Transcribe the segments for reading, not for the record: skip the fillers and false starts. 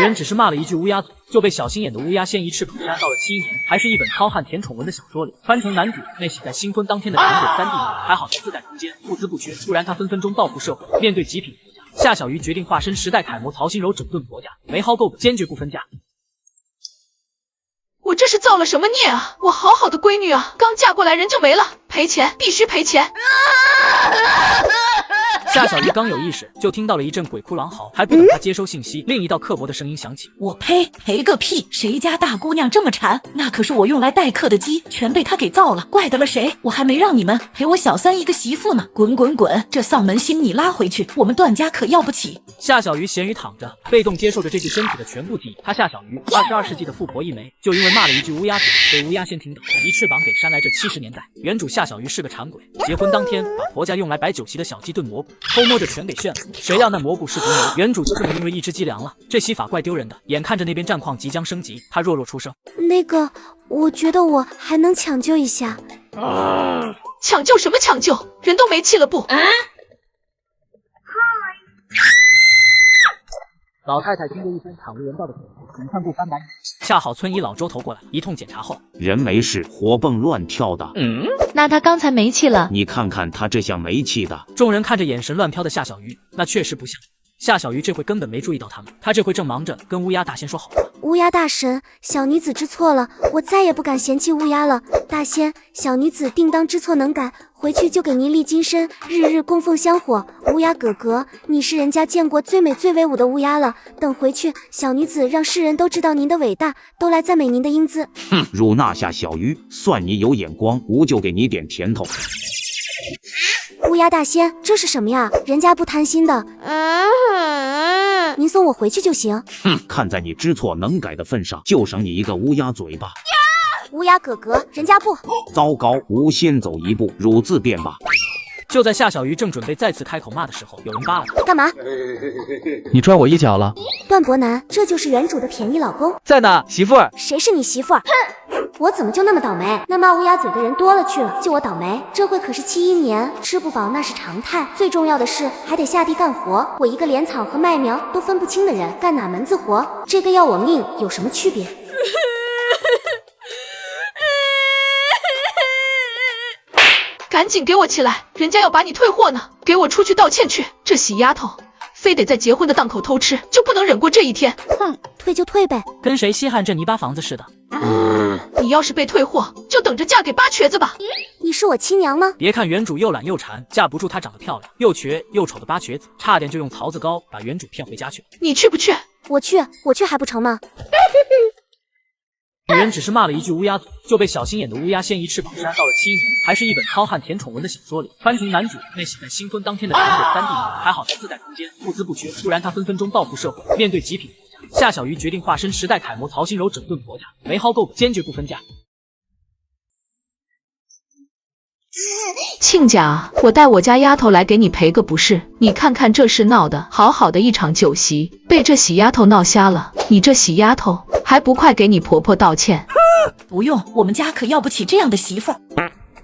人只是骂了一句乌鸦嘴，就被小心眼的乌鸦先一翅膀扇到了7年，还是一本糙汉甜宠文的小说里，穿成男主那喜在新婚当天的甜滚3D女，还好在自带空间，物资不缺，不然他分分钟报复社会。面对极品婆家，夏小鱼决定化身时代楷模曹心柔整顿婆家，没薅够本，坚决不分家。我这是造了什么孽啊！我好好的闺女啊，刚嫁过来人就没了，赔钱，必须赔钱！夏小鱼刚有意识，就听到了一阵鬼哭狼嚎，还不等他接收信息，另一道刻薄的声音响起：“我呸，赔个屁！谁家大姑娘这么馋？那可是我用来待客的鸡，全被他给造了，怪得了谁？我还没让你们赔我小三一个媳妇呢！滚滚滚！这丧门星你拉回去，我们段家可要不起！”夏小鱼咸鱼躺着，被动接受着这具身体的全部记忆。他夏小鱼22世纪的富婆一枚，就因为骂了一句乌鸦嘴，被乌鸦先听到，一翅膀给扇来这70年代。原主夏小鱼是个馋鬼，结婚当天把婆家用来摆酒席的小鸡炖蘑菇偷摸着全给炫了，谁料那蘑菇是毒蘑，原主就这么因为一只鸡凉了。这洗法怪丢人的，眼看着那边战况即将升级，他弱弱出声：“那个，我觉得我还能抢救一下。”抢救什么抢救？人都没气了不？老太太经过一番惨无人道的检查，总算不翻白眼。恰好村医老周头过来，一通检查后，人没事，活蹦乱跳的。那他刚才没气了？你看看他这像没气的。众人看着眼神乱飘的夏小鱼，那确实不像。夏小鱼这回根本没注意到他们，他这回正忙着跟乌鸦大仙说好话。乌鸦大神，小女子知错了，我再也不敢嫌弃乌鸦了。大仙，小女子定当知错能改，回去就给您立金身，日日供奉香火。乌鸦哥哥，你是人家见过最美最威武的乌鸦了，等回去，小女子让世人都知道您的伟大，都来赞美您的英姿。哼，辱纳夏小鱼，算你有眼光，吾就给你点甜头。乌鸦大仙，这是什么呀？人家不贪心的。您送我回去就行。哼，看在你知错能改的份上，就赏你一个乌鸦嘴吧。乌鸦哥哥，人家不。糟糕，吾先走一步，汝自便吧。就在夏小鱼正准备再次开口骂的时候，有人扒了他。干嘛？你拽我一脚了。段伯南，这就是原主的便宜老公。在呢，媳妇儿。谁是你媳妇儿？哼，我怎么就那么倒霉？那骂乌鸦嘴的人多了去了，就我倒霉。这回可是71年，吃不饱那是常态。最重要的是还得下地干活。我一个镰草和麦苗都分不清的人，干哪门子活？这个要我命有什么区别？赶紧给我起来，人家要把你退货呢！给我出去道歉去！这死丫头，非得在结婚的档口偷吃，就不能忍过这一天！哼，退就退呗，跟谁稀罕这泥巴房子似的。你要是被退货，就等着嫁给八瘸子吧！你是我亲娘吗？别看原主又懒又馋，架不住她长得漂亮，又瘸又丑的八瘸子，差点就用槽子膏把原主骗回家去。你去不去？我去还不成吗？女人只是骂了一句乌鸦嘴，就被小心眼的乌鸦先一翅膀扇到了7年，还是一本糙汉甜宠文的小说里，穿成男主那喜在新婚当天的甜滚3D女，还好在自带空间，物资不缺，不然他分分钟报复社会。面对极品婆家，夏小鱼决定化身时代楷模曹心柔整顿婆家，没薅够本，坚决不分家。亲家，我带我家丫头来给你赔个不是，你看看这事闹的，好好的一场酒席，被这喜丫头闹瞎了，你这喜丫头还不快给你婆婆道歉？不用，我们家可要不起这样的媳妇儿。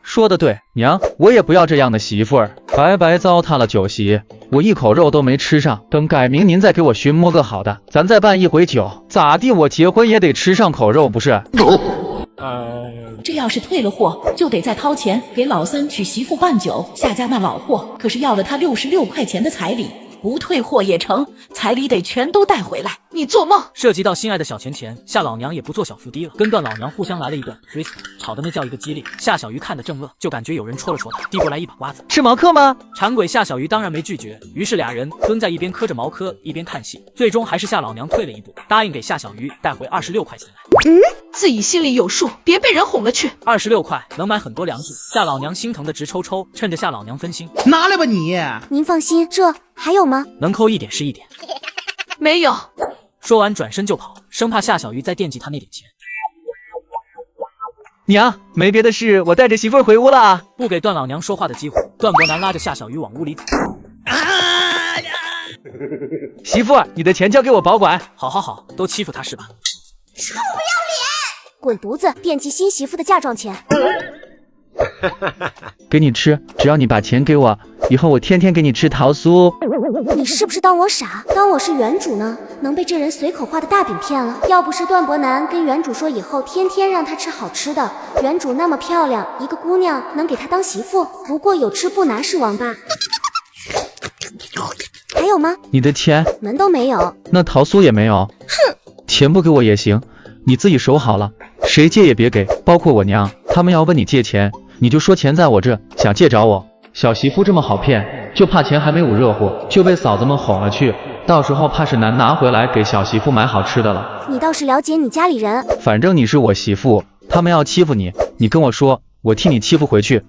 说得对，娘，我也不要这样的媳妇儿，白白糟蹋了酒席，我一口肉都没吃上。等改明您再给我寻摸个好的，咱再办一回酒，咋地？我结婚也得吃上口肉不是？这要是退了货，就得再掏钱给老三娶媳妇办酒。夏家那老货可是要了他66块钱的彩礼，不退货也成，彩礼得全都带回来。你做梦！涉及到心爱的小钱钱，夏老娘也不做小伏低了，跟段老娘互相来了一段 freestyle， 吵得那叫一个激烈。夏小鱼看得正乐，就感觉有人戳了戳他，递过来一把瓜子。吃毛嗑吗？馋鬼夏小鱼当然没拒绝，于是俩人蹲在一边磕着毛嗑，一边看戏。最终还是夏老娘退了一步，答应给夏小鱼带回26块钱来。自己心里有数，别被人哄了去。26块能买很多粮食，夏老娘心疼的直抽抽，趁着夏老娘分心，拿来吧你。您放心，这还有吗？能抠一点是一点。没有。说完转身就跑，生怕夏小鱼再惦记他那点钱。娘，没别的事，我带着媳妇儿回屋了。不给段老娘说话的机会，段伯南拉着夏小鱼往屋里走。媳妇儿，你的钱交给我保管。好好好，都欺负他是吧？臭不要脸！滚犊子，惦记新媳妇的嫁妆钱。给你吃，只要你把钱给我，以后我天天给你吃桃酥。你是不是当我傻？当我是原主呢？能被这人随口画的大饼骗了？要不是段伯南跟原主说以后天天让他吃好吃的，原主那么漂亮一个姑娘能给他当媳妇？不过有吃不拿是王八。还有吗？你的钱门都没有。那桃酥也没有。哼，钱不给我也行，你自己守好了，谁借也别给，包括我娘，他们要问你借钱，你就说钱在我这，想借找我。小媳妇这么好骗，就怕钱还没捂热乎，就被嫂子们哄了去，到时候怕是难拿回来给小媳妇买好吃的了。你倒是了解你家里人。反正你是我媳妇，他们要欺负你，你跟我说，我替你欺负回去。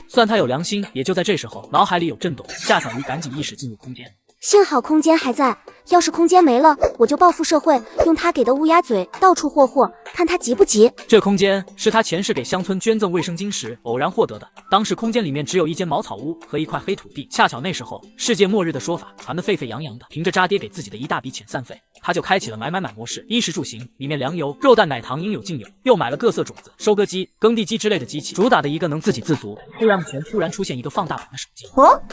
算他有良心。也就在这时候，脑海里有震动，夏小鱼赶紧意识进入空间。幸好空间还在，要是空间没了，我就报复社会，用他给的乌鸦嘴到处霍霍，看他急不急。这空间是他前世给乡村捐赠卫生巾时偶然获得的，当时空间里面只有一间茅草屋和一块黑土地，恰巧那时候世界末日的说法传得沸沸扬扬的，凭着渣爹给自己的一大笔遣散费，他就开启了买模式，衣食住行里面粮油、肉蛋奶糖应有尽有，又买了各色种子、收割机、耕地机之类的机器，主打的一个能自给自足。突然前突然出现一个放大版的手机，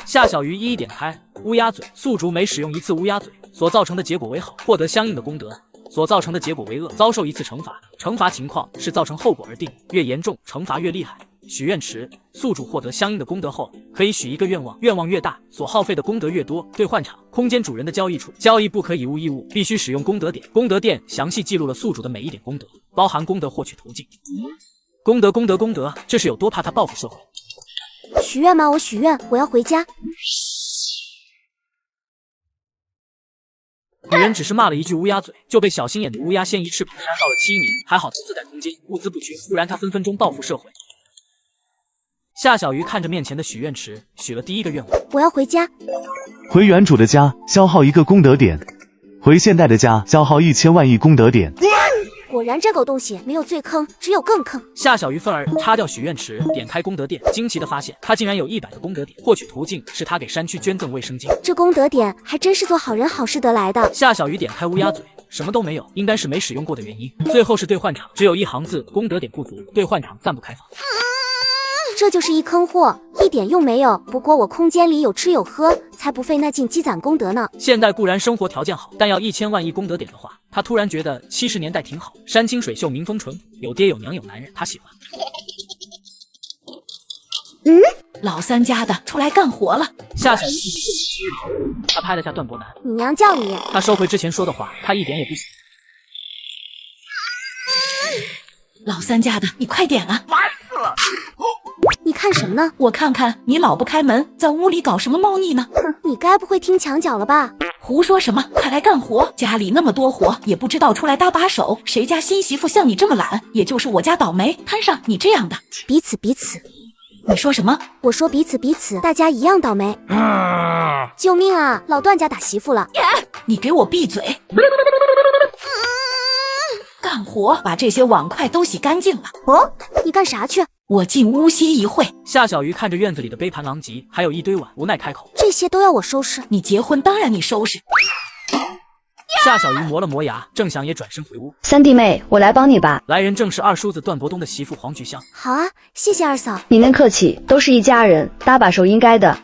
夏小鱼一一点开，乌鸦嘴宿主每使用一次乌鸦嘴所造成的结果为好，获得相应的功德；所造成的结果为恶，遭受一次惩罚。惩罚情况是造成后果而定，越严重惩罚越厉害。许愿池，宿主获得相应的功德后，可以许一个愿望，愿望越大，所耗费的功德越多。兑换场，空间主人的交易处，交易不可以物易物，必须使用功德点。功德店详细记录了宿主的每一点功德，包含功德获取途径。功德，这是有多怕他报复社会？许愿吗？我许愿，我要回家。女人只是骂了一句乌鸦嘴，就被小心眼的乌鸦先一翅膀扇到了7年，还好自带空间，物资不缺，不然她分分钟报复社会。夏小鱼看着面前的许愿池，许了第一个愿望：我要回家。回原主的家，消耗1个功德点；回现代的家，消耗1000万亿功德点。果然这狗东西没有最坑，只有更坑。夏小鱼愤而插掉许愿池，点开功德店，惊奇的发现他竟然有100个功德点，获取途径是他给山区捐赠卫生巾。这功德点还真是做好人好事得来的。夏小鱼点开乌鸦嘴，什么都没有，应该是没使用过的原因。最后是兑换场，只有一行字：功德点不足，兑换场暂不开放。这就是一坑货，一点用没有。不过我空间里有吃有喝，才不费那劲积攒功德呢。现代固然生活条件好，但要1000万亿功德点的话，他突然觉得70年代挺好，山清水秀民风淳朴，有爹有娘有男人，他喜欢。老三家的出来干活了。夏小鱼他拍了下段伯南，你娘叫你。他收回之前说的话，他一点也不喜欢。老三家的，你快点啊！烦死了！你看什么呢？我看看你老不开门，在屋里搞什么猫腻呢？哼，你该不会听墙角了吧？胡说什么？快来干活！家里那么多活，也不知道出来搭把手。谁家新媳妇像你这么懒？也就是我家倒霉，摊上你这样的。彼此。你说什么？我说彼此，大家一样倒霉。救命啊！老段家打媳妇了！你给我闭嘴！干活，把这些碗筷都洗干净了。你干啥去？我进屋歇一会。夏小鱼看着院子里的杯盘狼藉，还有一堆碗，无奈开口：这些都要我收拾？你结婚当然你收拾。夏小鱼磨了磨牙，正想也转身回屋。三弟妹，我来帮你吧。来人正是二叔子段伯东的媳妇黄菊香。好啊，谢谢二嫂。你能客气，都是一家人，搭把手应该的。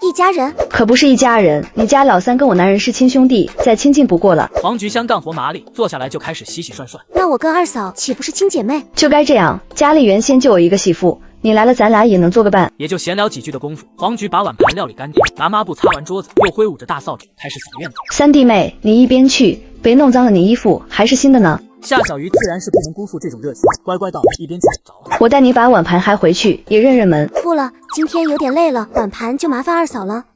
一家人？可不是一家人，你家老三跟我男人是亲兄弟，再亲近不过了。黄菊香干活麻利，坐下来就开始洗洗涮涮。那我跟二嫂岂不是亲姐妹？就该这样，家里原先就有一个媳妇，你来了咱俩也能做个伴。也就闲聊几句的功夫，黄菊把碗盘料理干净，拿抹布擦完桌子，又挥舞着大扫帚开始扫院子。三弟妹，你一边去，别弄脏了你衣服，还是新的呢。夏小鱼自然是不能辜负这种热情，乖乖道一边去找着了。我带你把碗盘还回去，也认认门。不了，今天有点累了，碗盘就麻烦二嫂了。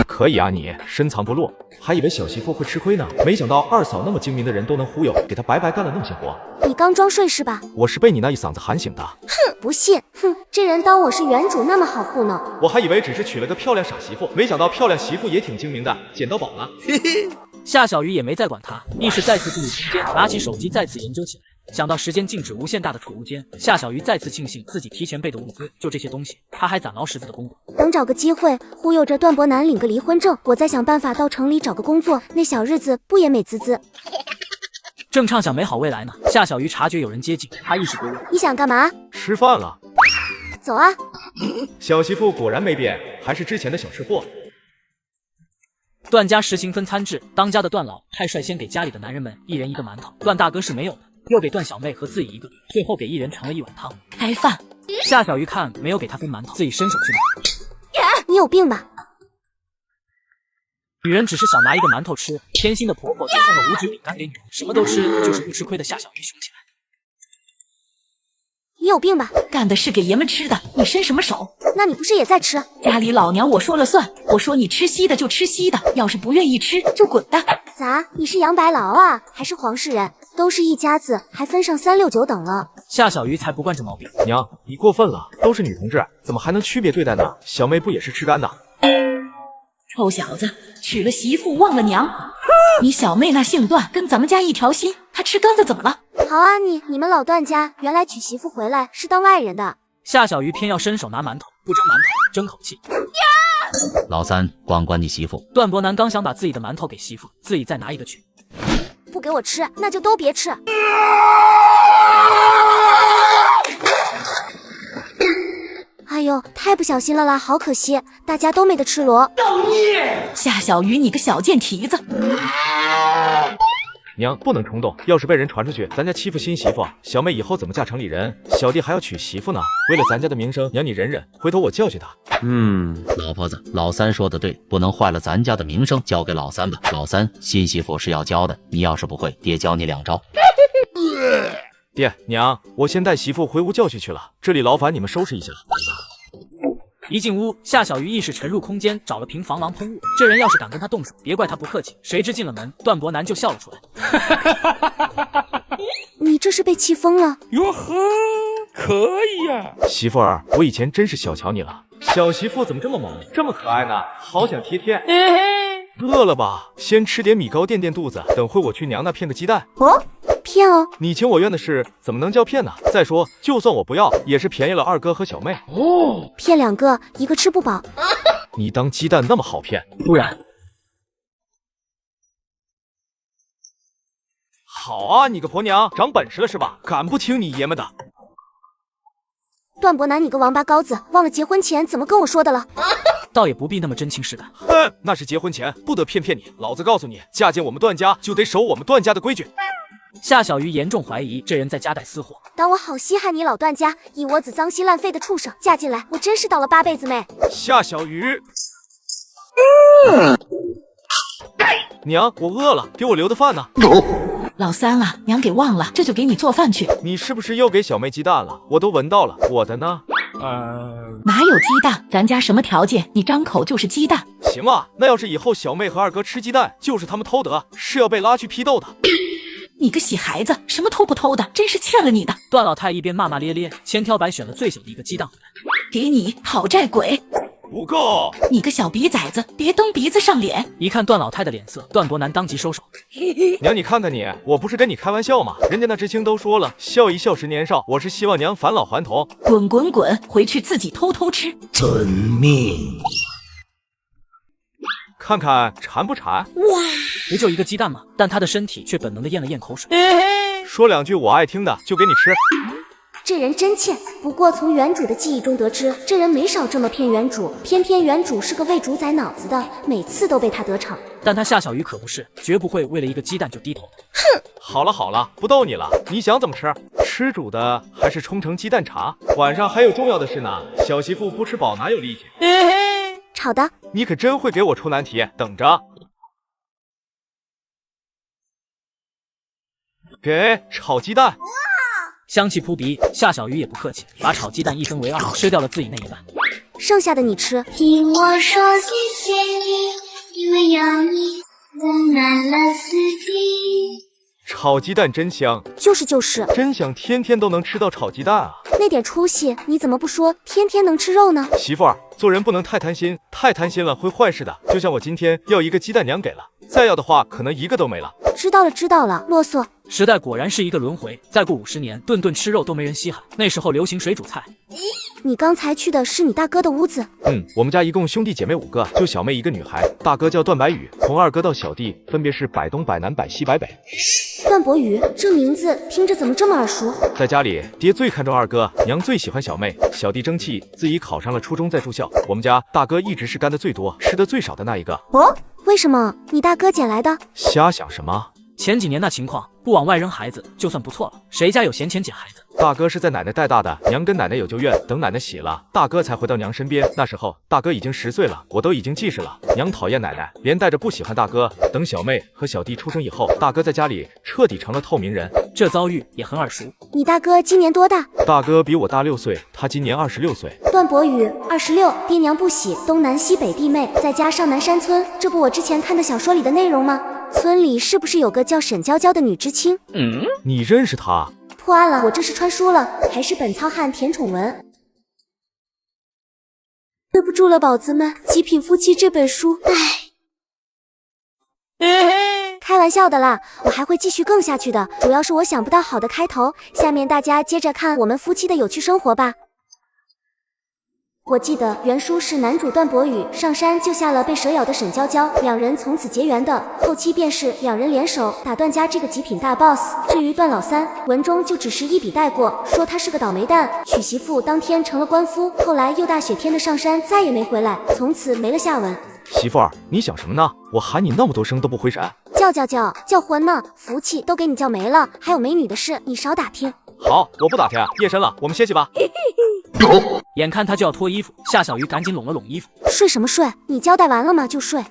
可以啊，你深藏不露，还以为小媳妇会吃亏呢，没想到二嫂那么精明的人都能忽悠，给她白白干了那么些活。你刚装睡是吧？我是被你那一嗓子喊醒的。哼，不信。哼，这人当我是原主那么好糊弄？我还以为只是娶了个漂亮傻媳妇，没想到漂亮媳妇也挺精明的，捡到宝了。嘿嘿。夏小鱼也没再管他，意识再次进入空间，拿起手机再次研究起来。想到时间静止无限大的储物间，夏小鱼再次庆幸自己提前备的物资就这些东西，他还攒牢10字的功德。等找个机会忽悠着段伯南领个离婚证，我再想办法到城里找个工作，那小日子不也美滋滋？正畅想美好未来呢，夏小鱼察觉有人接近，她意识归位。你想干嘛？吃饭了。走啊！小媳妇果然没变，还是之前的小吃货。段家实行分餐制，当家的段老太率先给家里的男人们一人一个馒头，段大哥是没有的，又给段小妹和自己一个，最后给一人盛了一碗汤。开饭。夏小鱼看没有给他分馒头，自己伸手去拿。你有病吧？女人只是想拿一个馒头吃，贴心的婆婆就送了5指饼干给女人，什么都吃，就是不吃亏的夏小鱼凶起来。你有病吧？干的是给爷们吃的，你伸什么手？那你不是也在吃？家里老娘我说了算，我说你吃稀的就吃稀的，要是不愿意吃就滚蛋。咋？你是杨白劳啊，还是黄世仁？都是一家子，还分上3、6、9等了。夏小鱼才不惯这毛病。娘，你过分了，都是女同志，怎么还能区别对待呢？小妹不也是吃干的？臭小子，娶了媳妇忘了娘。你小妹那姓段，跟咱们家一条心，她吃干的怎么了？好啊，你们老段家原来娶媳妇回来是当外人的。夏小鱼偏要伸手拿馒头，不争馒头，争口气。老三，管管你媳妇。段伯南刚想把自己的馒头给媳妇，自己再拿一个去。不给我吃，那就都别吃。哎呦，太不小心了啦，好可惜，大家都没得吃罗。夏小鱼，你个小贱蹄子！娘，不能冲动，要是被人传出去，咱家欺负新媳妇，小妹以后怎么嫁城里人？小弟还要娶媳妇呢，为了咱家的名声，娘你忍忍，回头我教训他。老婆子，老三说的对，不能坏了咱家的名声，交给老三吧。老三，新媳妇是要教的，你要是不会，爹教你2招。爹娘，我先带媳妇回屋教训去了，这里劳烦你们收拾一下。一进屋，夏小鱼意识沉入空间，找了瓶防狼喷雾。这人要是敢跟他动手，别怪他不客气。谁知进了门，段伯南就笑了出来。你这是被气疯了？哟呵，可以呀！媳妇儿，我以前真是小瞧你了。小媳妇怎么这么萌，这么可爱呢？好想贴贴。饿了吧？先吃点米糕垫垫肚子，等会我去娘那骗个鸡蛋。哦，骗哦！你情我愿的事怎么能叫骗呢？再说，就算我不要，也是便宜了二哥和小妹。哦，骗2个，一个吃不饱。你当鸡蛋那么好骗？突然，好啊，你个婆娘，长本事了是吧？敢不听你爷们的？段伯南，你个王八羔子，忘了结婚前怎么跟我说的了？倒也不必那么真情实感。哼，那是结婚前不得骗你。老子告诉你，嫁进我们段家就得守我们段家的规矩。夏小鱼严重怀疑这人在家带私货。当我好稀罕你老段家一窝子脏稀烂废的畜生，嫁进来我真是倒了8辈子霉。夏小鱼，娘，我饿了，给我留的饭呢？老三啊，娘给忘了，这就给你做饭去。你是不是又给小妹鸡蛋了？我都闻到了，我的呢？哪有鸡蛋？咱家什么条件？你张口就是鸡蛋。行啊，那要是以后小妹和二哥吃鸡蛋，就是他们偷得，是要被拉去批斗的。你个喜孩子，什么偷不偷的，真是欠了你的。段老太一边骂骂咧咧，千挑百选了最小的一个鸡蛋回来，给你讨债鬼。不够！你个小鼻崽子，别蹬鼻子上脸！一看段老太的脸色，段伯南当即收手。娘，你看看你，我不是跟你开玩笑吗？人家那知青都说了，笑一笑10年少。我是希望娘返老还童。滚滚滚，回去自己偷偷吃。遵命。看看馋不馋？哇，不就一个鸡蛋吗？但他的身体却本能的咽了咽口水。说2句我爱听的，就给你吃。这人真欠，不过从原主的记忆中得知，这人没少这么骗原主，偏偏原主是个为主宰脑子的，每次都被他得逞。但他夏小鱼可不是，绝不会为了一个鸡蛋就低头的。哼！好了好了，不逗你了，你想怎么吃？吃煮的还是冲成鸡蛋茶？晚上还有重要的事呢，小媳妇不吃饱哪有力气？炒的。你可真会给我出难题，等着。给炒鸡蛋。香气扑鼻，夏小鱼也不客气，把炒鸡蛋1分为2，吃掉了自己那一半，剩下的你吃。听我说谢谢你，因为有你温暖了四季。炒鸡蛋真香，就是，真想天天都能吃到炒鸡蛋啊！那点出息，你怎么不说天天能吃肉呢？媳妇儿，做人不能太贪心，太贪心了会坏事的。就像我今天要一个鸡蛋，娘给了，再要的话，可能一个都没了。知道了，知道了，啰嗦。时代果然是一个轮回，再过50年，顿顿吃肉都没人稀罕。那时候流行水煮菜。你刚才去的是你大哥的屋子？我们家一共兄弟姐妹5个，就小妹一个女孩。大哥叫段白羽，从二哥到小弟分别是百东、百南、百西、百北。段博宇，这名字听着怎么这么耳熟？在家里，爹最看重二哥，娘最喜欢小妹，小弟争气，自己考上了初中再住校。我们家大哥一直是干的最多、吃的最少的那一个。哦，为什么？你大哥捡来的？瞎想什么？前几年那情况，不往外扔孩子就算不错了，谁家有闲钱捡孩子？大哥是在奶奶带大的，娘跟奶奶有旧怨，等奶奶洗了，大哥才回到娘身边。那时候大哥已经10岁了，我都已经记事了。娘讨厌奶奶，连带着不喜欢大哥。等小妹和小弟出生以后，大哥在家里彻底成了透明人。这遭遇也很耳熟。你大哥今年多大？大哥比我大6岁，他今年26岁。段博宇26，爹娘不喜，东南西北弟妹，再加上南山村，这不我之前看的小说里的内容吗？村里是不是有个叫沈娇娇的女知青？你认识她？破案了，我这是穿书了，还是本糙汉甜宠文。对不住了，宝子们，《极品夫妻》这本书，开玩笑的啦，我还会继续更下去的，主要是我想不到好的开头。下面大家接着看我们夫妻的有趣生活吧。我记得原书是男主段博宇上山救下了被蛇咬的沈娇娇，两人从此结缘的。后期便是两人联手打段家这个极品大 boss。至于段老三，文中就只是一笔带过，说他是个倒霉蛋，娶媳妇当天成了官夫，后来又大雪天的上山，再也没回来，从此没了下文。媳妇儿，你想什么呢？我喊你那么多声都不回闪。叫魂呢，福气都给你叫没了，还有美女的事你少打听。好，我不打听，夜深了，我们歇息吧。眼看他就要脱衣服，夏小鱼赶紧拢了拢衣服。睡什么睡？你交代完了吗？就睡。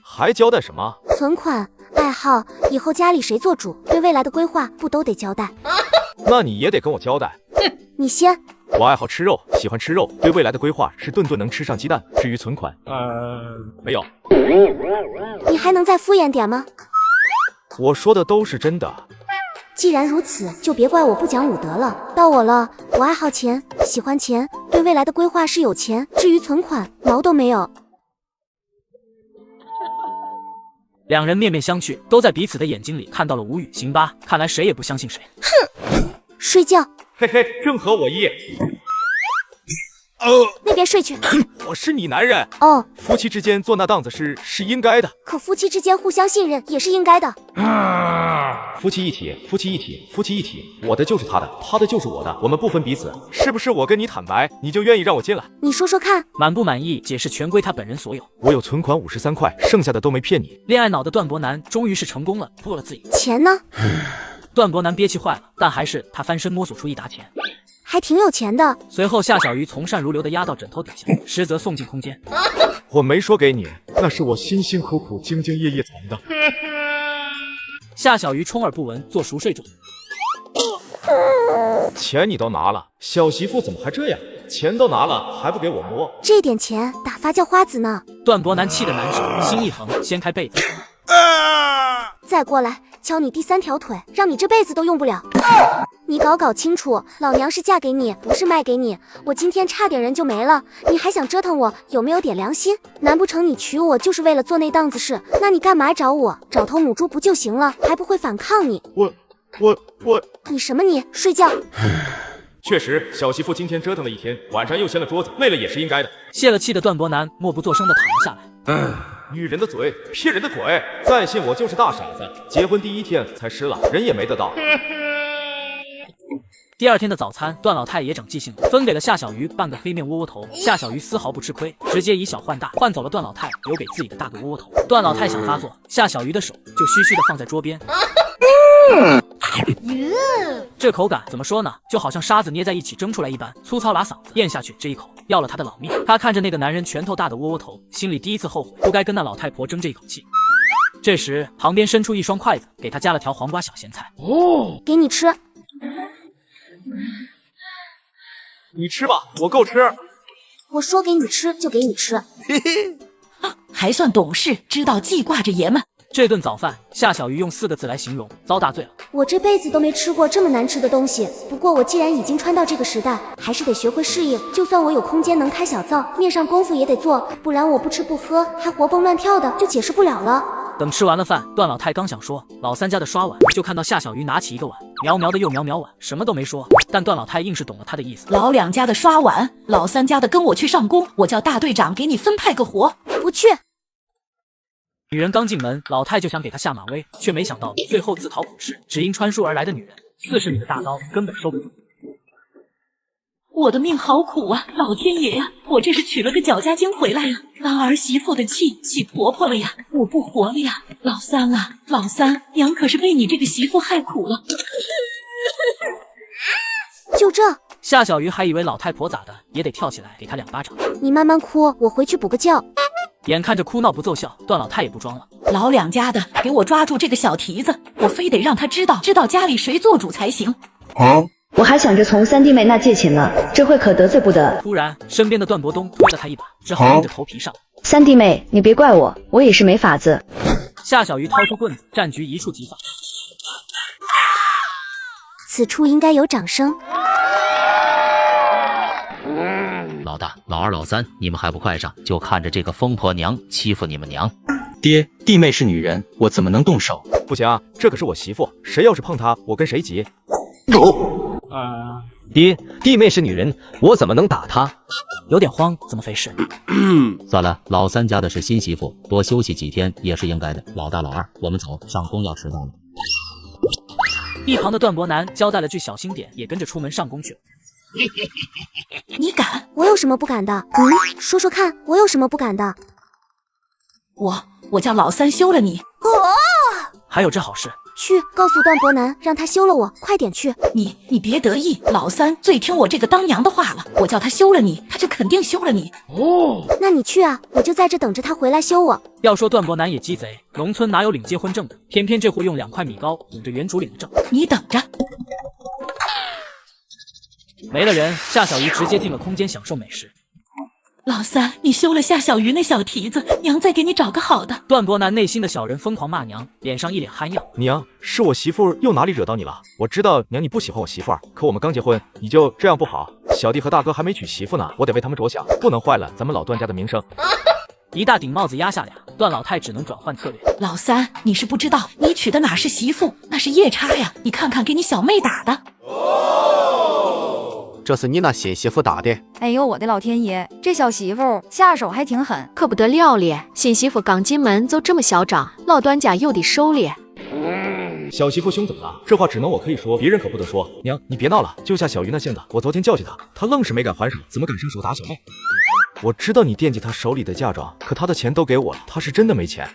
还交代什么？存款、爱好，以后家里谁做主，对未来的规划不都得交代？那你也得跟我交代。你先。我爱好吃肉，喜欢吃肉，对未来的规划是顿顿能吃上鸡蛋。至于存款，没有。你还能再敷衍点吗？我说的都是真的。既然如此，就别怪我不讲武德了。到我了，我爱好钱，喜欢钱，对未来的规划是有钱，至于存款，毛都没有。两人面面相觑，都在彼此的眼睛里看到了无语。行吧，看来谁也不相信谁。哼，睡觉。嘿嘿，正合我意。那边睡去。我是你男人哦，夫妻之间做那档子事是应该的。可夫妻之间互相信任也是应该的。夫妻一体，夫妻一体，夫妻一体，我的就是他的，他的就是我的，我们不分彼此。是不是我跟你坦白，你就愿意让我进来？你说说看。满不满意？解释全归他本人所有。我有存款53块，剩下的都没骗你。恋爱脑的段伯南终于是成功了，破了自己。钱呢？段伯南憋气坏了，但还是他翻身摸索出一沓钱。还挺有钱的。随后夏小鱼从善如流的压到枕头底下，实则送进空间。我没说给你，那是我辛辛苦苦、兢兢业业藏的。夏小鱼充耳不闻，做熟睡中。钱你都拿了，小媳妇怎么还这样？钱都拿了还不给我摸？这点钱打发叫花子呢。段伯南气得难受，心一横，掀开被子。再过来敲你第3条腿，让你这辈子都用不了。你搞清楚，老娘是嫁给你，不是卖给你。我今天差点人就没了，你还想折腾我，有没有点良心？难不成你娶我就是为了做那档子事？那你干嘛找我？找头母猪不就行了？还不会反抗你？我你什么你？睡觉。确实，小媳妇今天折腾了一天，晚上又掀了桌子，累了也是应该的。泄了气的段伯南默不作声地躺了下来。女人的嘴，骗人的鬼，再信我就是大傻子。结婚第1天才湿了，人也没得到。第2天的早餐，段老太也长记性了，分给了夏小鱼半个黑面窝窝头。夏小鱼丝毫不吃亏，直接以小换大，换走了段老太留给自己的大个窝窝头。段老太想发作，夏小鱼的手就虚虚的放在桌边。这口感怎么说呢？就好像沙子捏在一起蒸出来一般，粗糙拉嗓子，咽下去这一口要了他的老命。他看着那个男人拳头大的窝窝头，心里第一次后悔不该跟那老太婆争这一口气。这时旁边伸出一双筷子，给他夹了条黄瓜小咸菜。给你吃。你吃吧，我够吃。我说给你吃就给你吃。还算懂事，知道记挂着爷们。这顿早饭，夏小鱼用4个字来形容：遭大罪了。我这辈子都没吃过这么难吃的东西。不过我既然已经穿到这个时代，还是得学会适应。就算我有空间能开小灶，面上功夫也得做，不然我不吃不喝还活蹦乱跳的，就解释不了了。等吃完了饭，段老太刚想说老三家的刷碗，就看到夏小鱼拿起一个碗，苗苗的又苗苗碗，什么都没说，但段老太硬是懂了他的意思。老两家的刷碗，老三家的跟我去上工，我叫大队长给你分派个活。不去。女人刚进门，老太就想给她下马威，却没想到最后自讨苦吃，只因穿书而来的女人，40米的大刀根本收不住。我的命好苦啊，老天爷呀！我这是娶了个脚家精回来呀，当儿媳妇的气洗婆婆了呀，我不活了呀！老三啊，老三，娘可是被你这个媳妇害苦了。就这，夏小鱼还以为老太婆咋的，也得跳起来给她2巴掌。你慢慢哭，我回去补个觉。眼看着哭闹不奏效，段老太也不装了。老两家的，给我抓住这个小蹄子，我非得让他知道家里谁做主才行。我还想着从三弟妹那借钱呢，这会可得罪不得。突然，身边的段伯东推了他一把，只好硬着头皮上。三弟妹，你别怪我，我也是没法子。夏小鱼掏出棍子，战局一触即发。此处应该有掌声。老大、老二、老三，你们还不快上？就看着这个疯婆娘欺负你们娘！爹，弟妹是女人，我怎么能动手？不行啊，这可是我媳妇，谁要是碰她，我跟谁急。爹，弟妹是女人，我怎么能打她？有点慌，怎么回事？算了，老三家的是新媳妇，多休息几天也是应该的。老大、老二，我们走，上工要迟到了。一旁的段伯南交代了句小心点，也跟着出门上工去了。你敢？我有什么不敢的？说说看，我有什么不敢的？我叫老三休了你。还有这好事？去告诉段伯南，让他休了我，快点去。你别得意，老三最听我这个当娘的话了，我叫他休了你，他就肯定休了你。那你去啊，我就在这等着他回来休我。要说段伯南也鸡贼，农村哪有领结婚证的？偏偏这货用2块米糕领着原主领的证。你等着。没了人，夏小鱼直接进了空间享受美食。老三，你休了夏小鱼那小蹄子，娘再给你找个好的。段伯南内心的小人疯狂骂娘，脸上一脸憨样。娘，是我媳妇又哪里惹到你了？我知道娘你不喜欢我媳妇儿，可我们刚结婚，你就这样不好。小弟和大哥还没娶媳妇呢，我得为他们着想，不能坏了咱们老段家的名声。一大顶帽子压下俩，段老太只能转换策略。老三，你是不知道，你娶的哪是媳妇，那是夜叉呀！你看看给你小妹打的。这是你那新媳妇打的。哎呦我的老天爷，这小媳妇下手还挺狠，可不得了咧！新媳妇刚进门就这么嚣张，老段家又得收咧。小媳妇凶怎么了？这话只能我可以说，别人可不得说。娘，你别闹了，就下小鱼那性子，我昨天教训他，他愣是没敢还手，怎么敢上手打小妹？我知道你惦记他手里的嫁妆，可他的钱都给我了，他是真的没钱。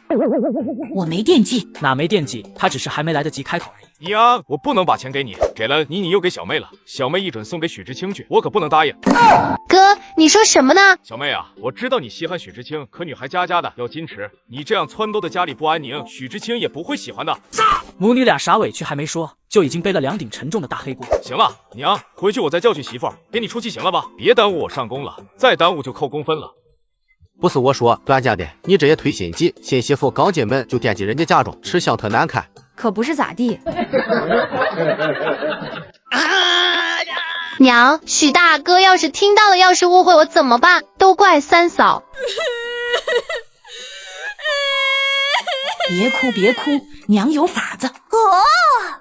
我没惦记，哪没惦记？他只是还没来得及开口而已。娘，我不能把钱给你，给了你，你又给小妹了。小妹一准送给许知青去，我可不能答应。哥，你说什么呢？小妹啊，我知道你稀罕许知青，可女孩家家的要矜持，你这样撺掇的家里不安宁，许知青也不会喜欢的。母女俩啥委屈还没说，就已经背了2顶沉重的大黑锅。行了，娘，回去我再教训媳妇儿，给你出气行了吧？别耽误我上工了，再耽误就扣工分了。不是我说，段家的，你这也忒心急，新媳妇刚进门就惦记人家嫁妆，吃相特难看。可不是咋地。娘，许大哥要是听到了，要是误会我怎么办？都怪三嫂。别哭别哭，娘有法子。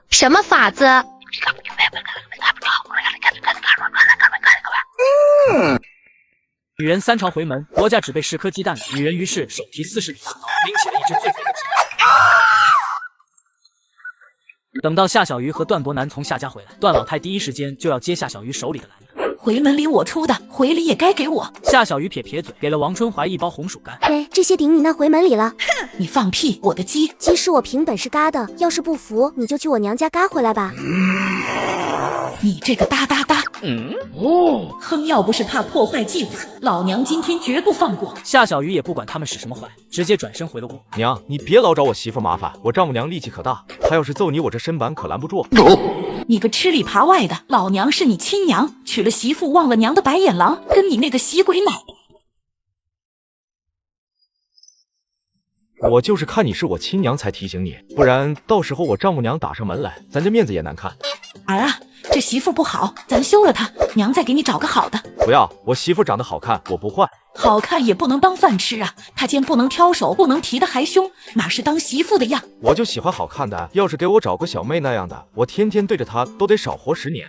什么法子？女人3朝回门，国家只备10颗鸡蛋。女人于是手提40米大刀，拎起了一只最肥的鸡蛋。等到夏小鱼和段伯南从夏家回来，段老太第一时间就要接夏小鱼手里的篮子。回门里我出的，回礼也该给我。夏小鱼撇撇嘴，给了王春怀1包红薯干。这些顶你那回门里了。你放屁！我的鸡是我凭本事嘎的，要是不服，你就去我娘家嘎回来吧。你这个哒哒哒！哼，要不是怕破坏计划，老娘今天绝不放过。夏小鱼也不管他们使什么坏，直接转身回了屋。娘，你别老找我媳妇麻烦，我丈母娘力气可大，她要是揍你，我这身板可拦不住。你个吃里扒外的，老娘是你亲娘，娶了媳妇忘了娘的白眼狼，跟你那个喜鬼奶奶。我就是看你是我亲娘才提醒你，不然到时候我丈母娘打上门来，咱这面子也难看。儿啊，这媳妇不好，咱休了她，娘再给你找个好的。不要，我媳妇长得好看，我不换。好看也不能当饭吃啊，她肩不能挑手，不能提的还凶，哪是当媳妇的样？我就喜欢好看的，要是给我找个小妹那样的，我天天对着她都得少活10年。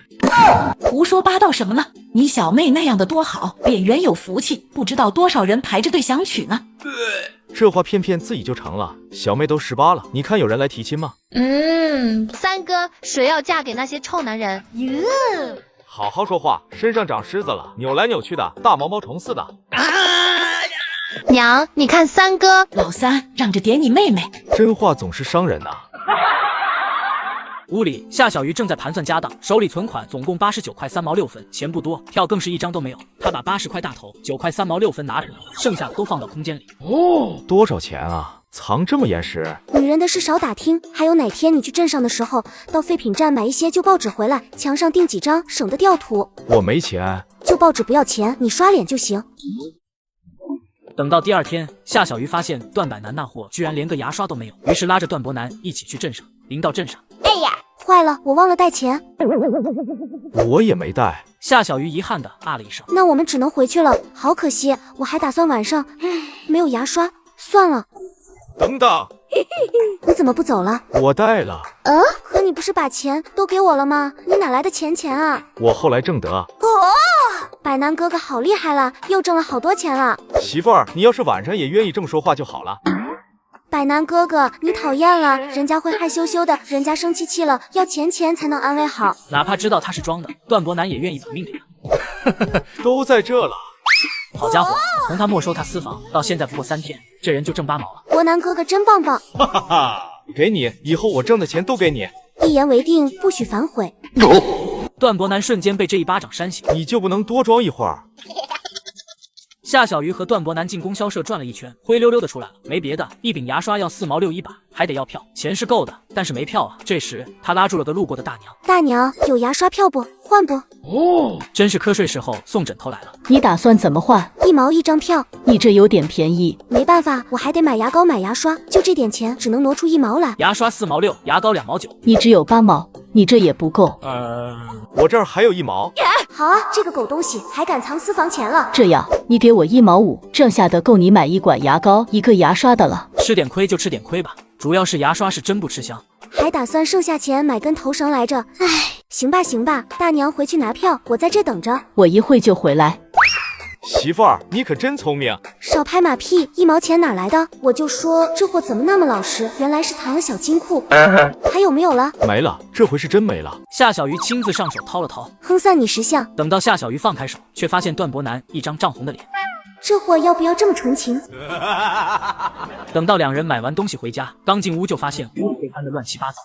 胡说八道什么呢？你小妹那样的多好，脸圆有福气，不知道多少人排着队想娶呢。这话骗骗自己就成了，小妹都18了，你看有人来提亲吗？三哥，谁要嫁给那些臭男人？好好说话，身上长虱子了，扭来扭去的，大毛毛虫似的。娘，你看三哥。老三，让着点你妹妹。真话总是伤人呐。屋里，夏小鱼正在盘算家当，手里存款总共89块3毛6分，钱不多，票更是一张都没有。他把80块大头9块3毛6分拿着，剩下的都放到空间里。多少钱啊？藏这么严实？女人的事少打听，还有哪天你去镇上的时候，到废品站买一些旧报纸回来，墙上钉几张，省得掉图。我没钱。旧报纸不要钱，你刷脸就行。等到第二天，夏小鱼发现段百南那货居然连个牙刷都没有，于是拉着段伯南一起去镇上。临到镇上，哎呀，坏了，我忘了带钱。我也没带。夏小鱼遗憾的啊了一声。那我们只能回去了，好可惜，我还打算晚上，没有牙刷，算了。等等，你怎么不走了？我带了。可你不是把钱都给我了吗？你哪来的钱啊？我后来挣得。百南哥哥好厉害了，又挣了好多钱了。媳妇儿，你要是晚上也愿意这么说话就好了。百南哥哥，你讨厌了，人家会害羞羞的，人家生气了，要钱才能安慰好。哪怕知道他是装的，段伯南也愿意把命给他。都在这了。好家伙，从他没收他私房到现在不过3天，这人就挣8毛了。伯南哥哥真棒棒。哈哈哈，给你，以后我挣的钱都给你。一言为定，不许反悔。段伯南瞬间被这一巴掌扇醒。你就不能多装一会儿？夏小鱼和段伯南进供销社转了一圈，灰溜溜的出来了。没别的，一柄牙刷要4毛6一把，还得要票。钱是够的，但是没票啊。这时他拉住了个路过的大娘。大娘，有牙刷票不？换不？真是瞌睡时候送枕头来了。你打算怎么换？1毛1张票。你这有点便宜。没办法，我还得买牙膏买牙刷，就这点钱，只能挪出1毛来。牙刷4毛6，牙膏2毛9。你只有8毛，你这也不够。我这儿还有1毛。好啊，这个狗东西还敢藏私房钱了。这样，你给我1毛5，剩下的够你买1管牙膏1个牙刷的了。吃点亏就吃点亏吧，主要是牙刷是真不吃香。还打算剩下钱买根头绳来着。唉，行吧，大娘回去拿票，我在这等着。我一会就回来。媳妇儿，你可真聪明。少拍马屁，1毛钱哪来的？我就说这货怎么那么老实，原来是藏了小金库。还有没有了？没了，这回是真没了。夏小鱼亲自上手掏了掏，哼散你识相。等到夏小鱼放开手，却发现段伯南一张涨红的脸。这货要不要这么纯情？等到2人买完东西回家，刚进屋就发现屋里被翻得乱七八糟。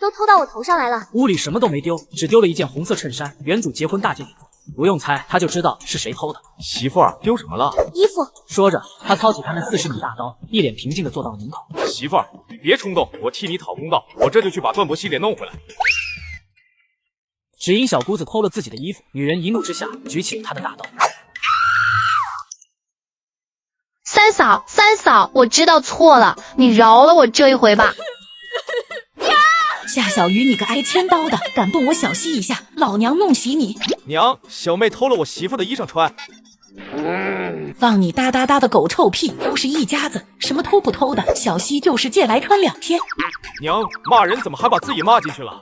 都偷到我头上来了。屋里什么都没丢，只丢了一件红色衬衫，原主结婚大戒指。不用猜，他就知道是谁偷的。媳妇儿，丢什么了？衣服。说着，他操起他那40米大刀，一脸平静地坐到了门口。媳妇儿，你别冲动，我替你讨公道，我这就去把段伯希给弄回来。只因小姑子偷了自己的衣服，女人一怒之下举起了她的大刀。三嫂，我知道错了，你饶了我这一回吧。夏小鱼，你个挨千刀的，敢动我小溪一下，老娘弄死你！娘，小妹偷了我媳妇的衣裳穿。放你哒哒哒的狗臭屁，都是一家子，什么偷不偷的，小溪就是借来穿2天。娘，骂人怎么还把自己骂进去了？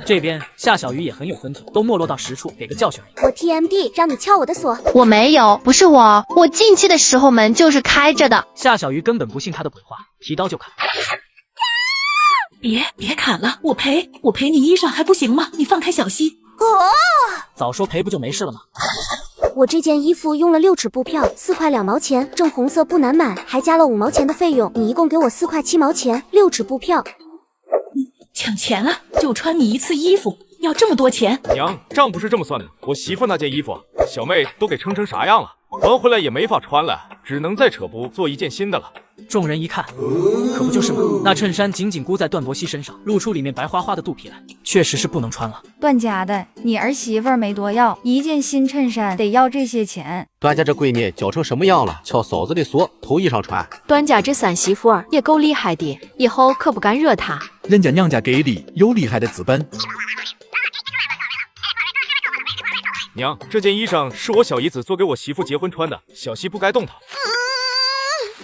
这边夏小鱼也很有分寸，都没落到实处，给个教训。我 TMD 让你撬我的锁。我没有，不是我进去的时候门就是开着的。夏小鱼根本不信他的鬼话，提刀就砍。别砍了，我赔你衣裳还不行吗？你放开小溪。早说赔不就没事了吗？我这件衣服用了6纸布票，4块2毛钱，正红色不难买，还加了5毛钱的费用，你一共给我4块7毛钱，6纸布票。抢钱了，就穿你一次衣服，要这么多钱？娘，账不是这么算的，我媳妇那件衣服，小妹都给撑成啥样了，还回来也没法穿了，只能再扯布做一件新的了。众人一看，可不就是吗？那衬衫紧紧箍在段伯熙身上，露出里面白花花的肚皮来，确实是不能穿了。段家的，你儿媳妇没多要，一件新衬衫得要这些钱。段家这闺女教成什么样了？撬嫂子的锁，偷衣裳穿。段家这三媳妇儿也够厉害的，以后可不敢惹她。人家娘家给的有厉害的资本。娘，这件衣裳是我小姨子做给我媳妇结婚穿的，小媳不该动它。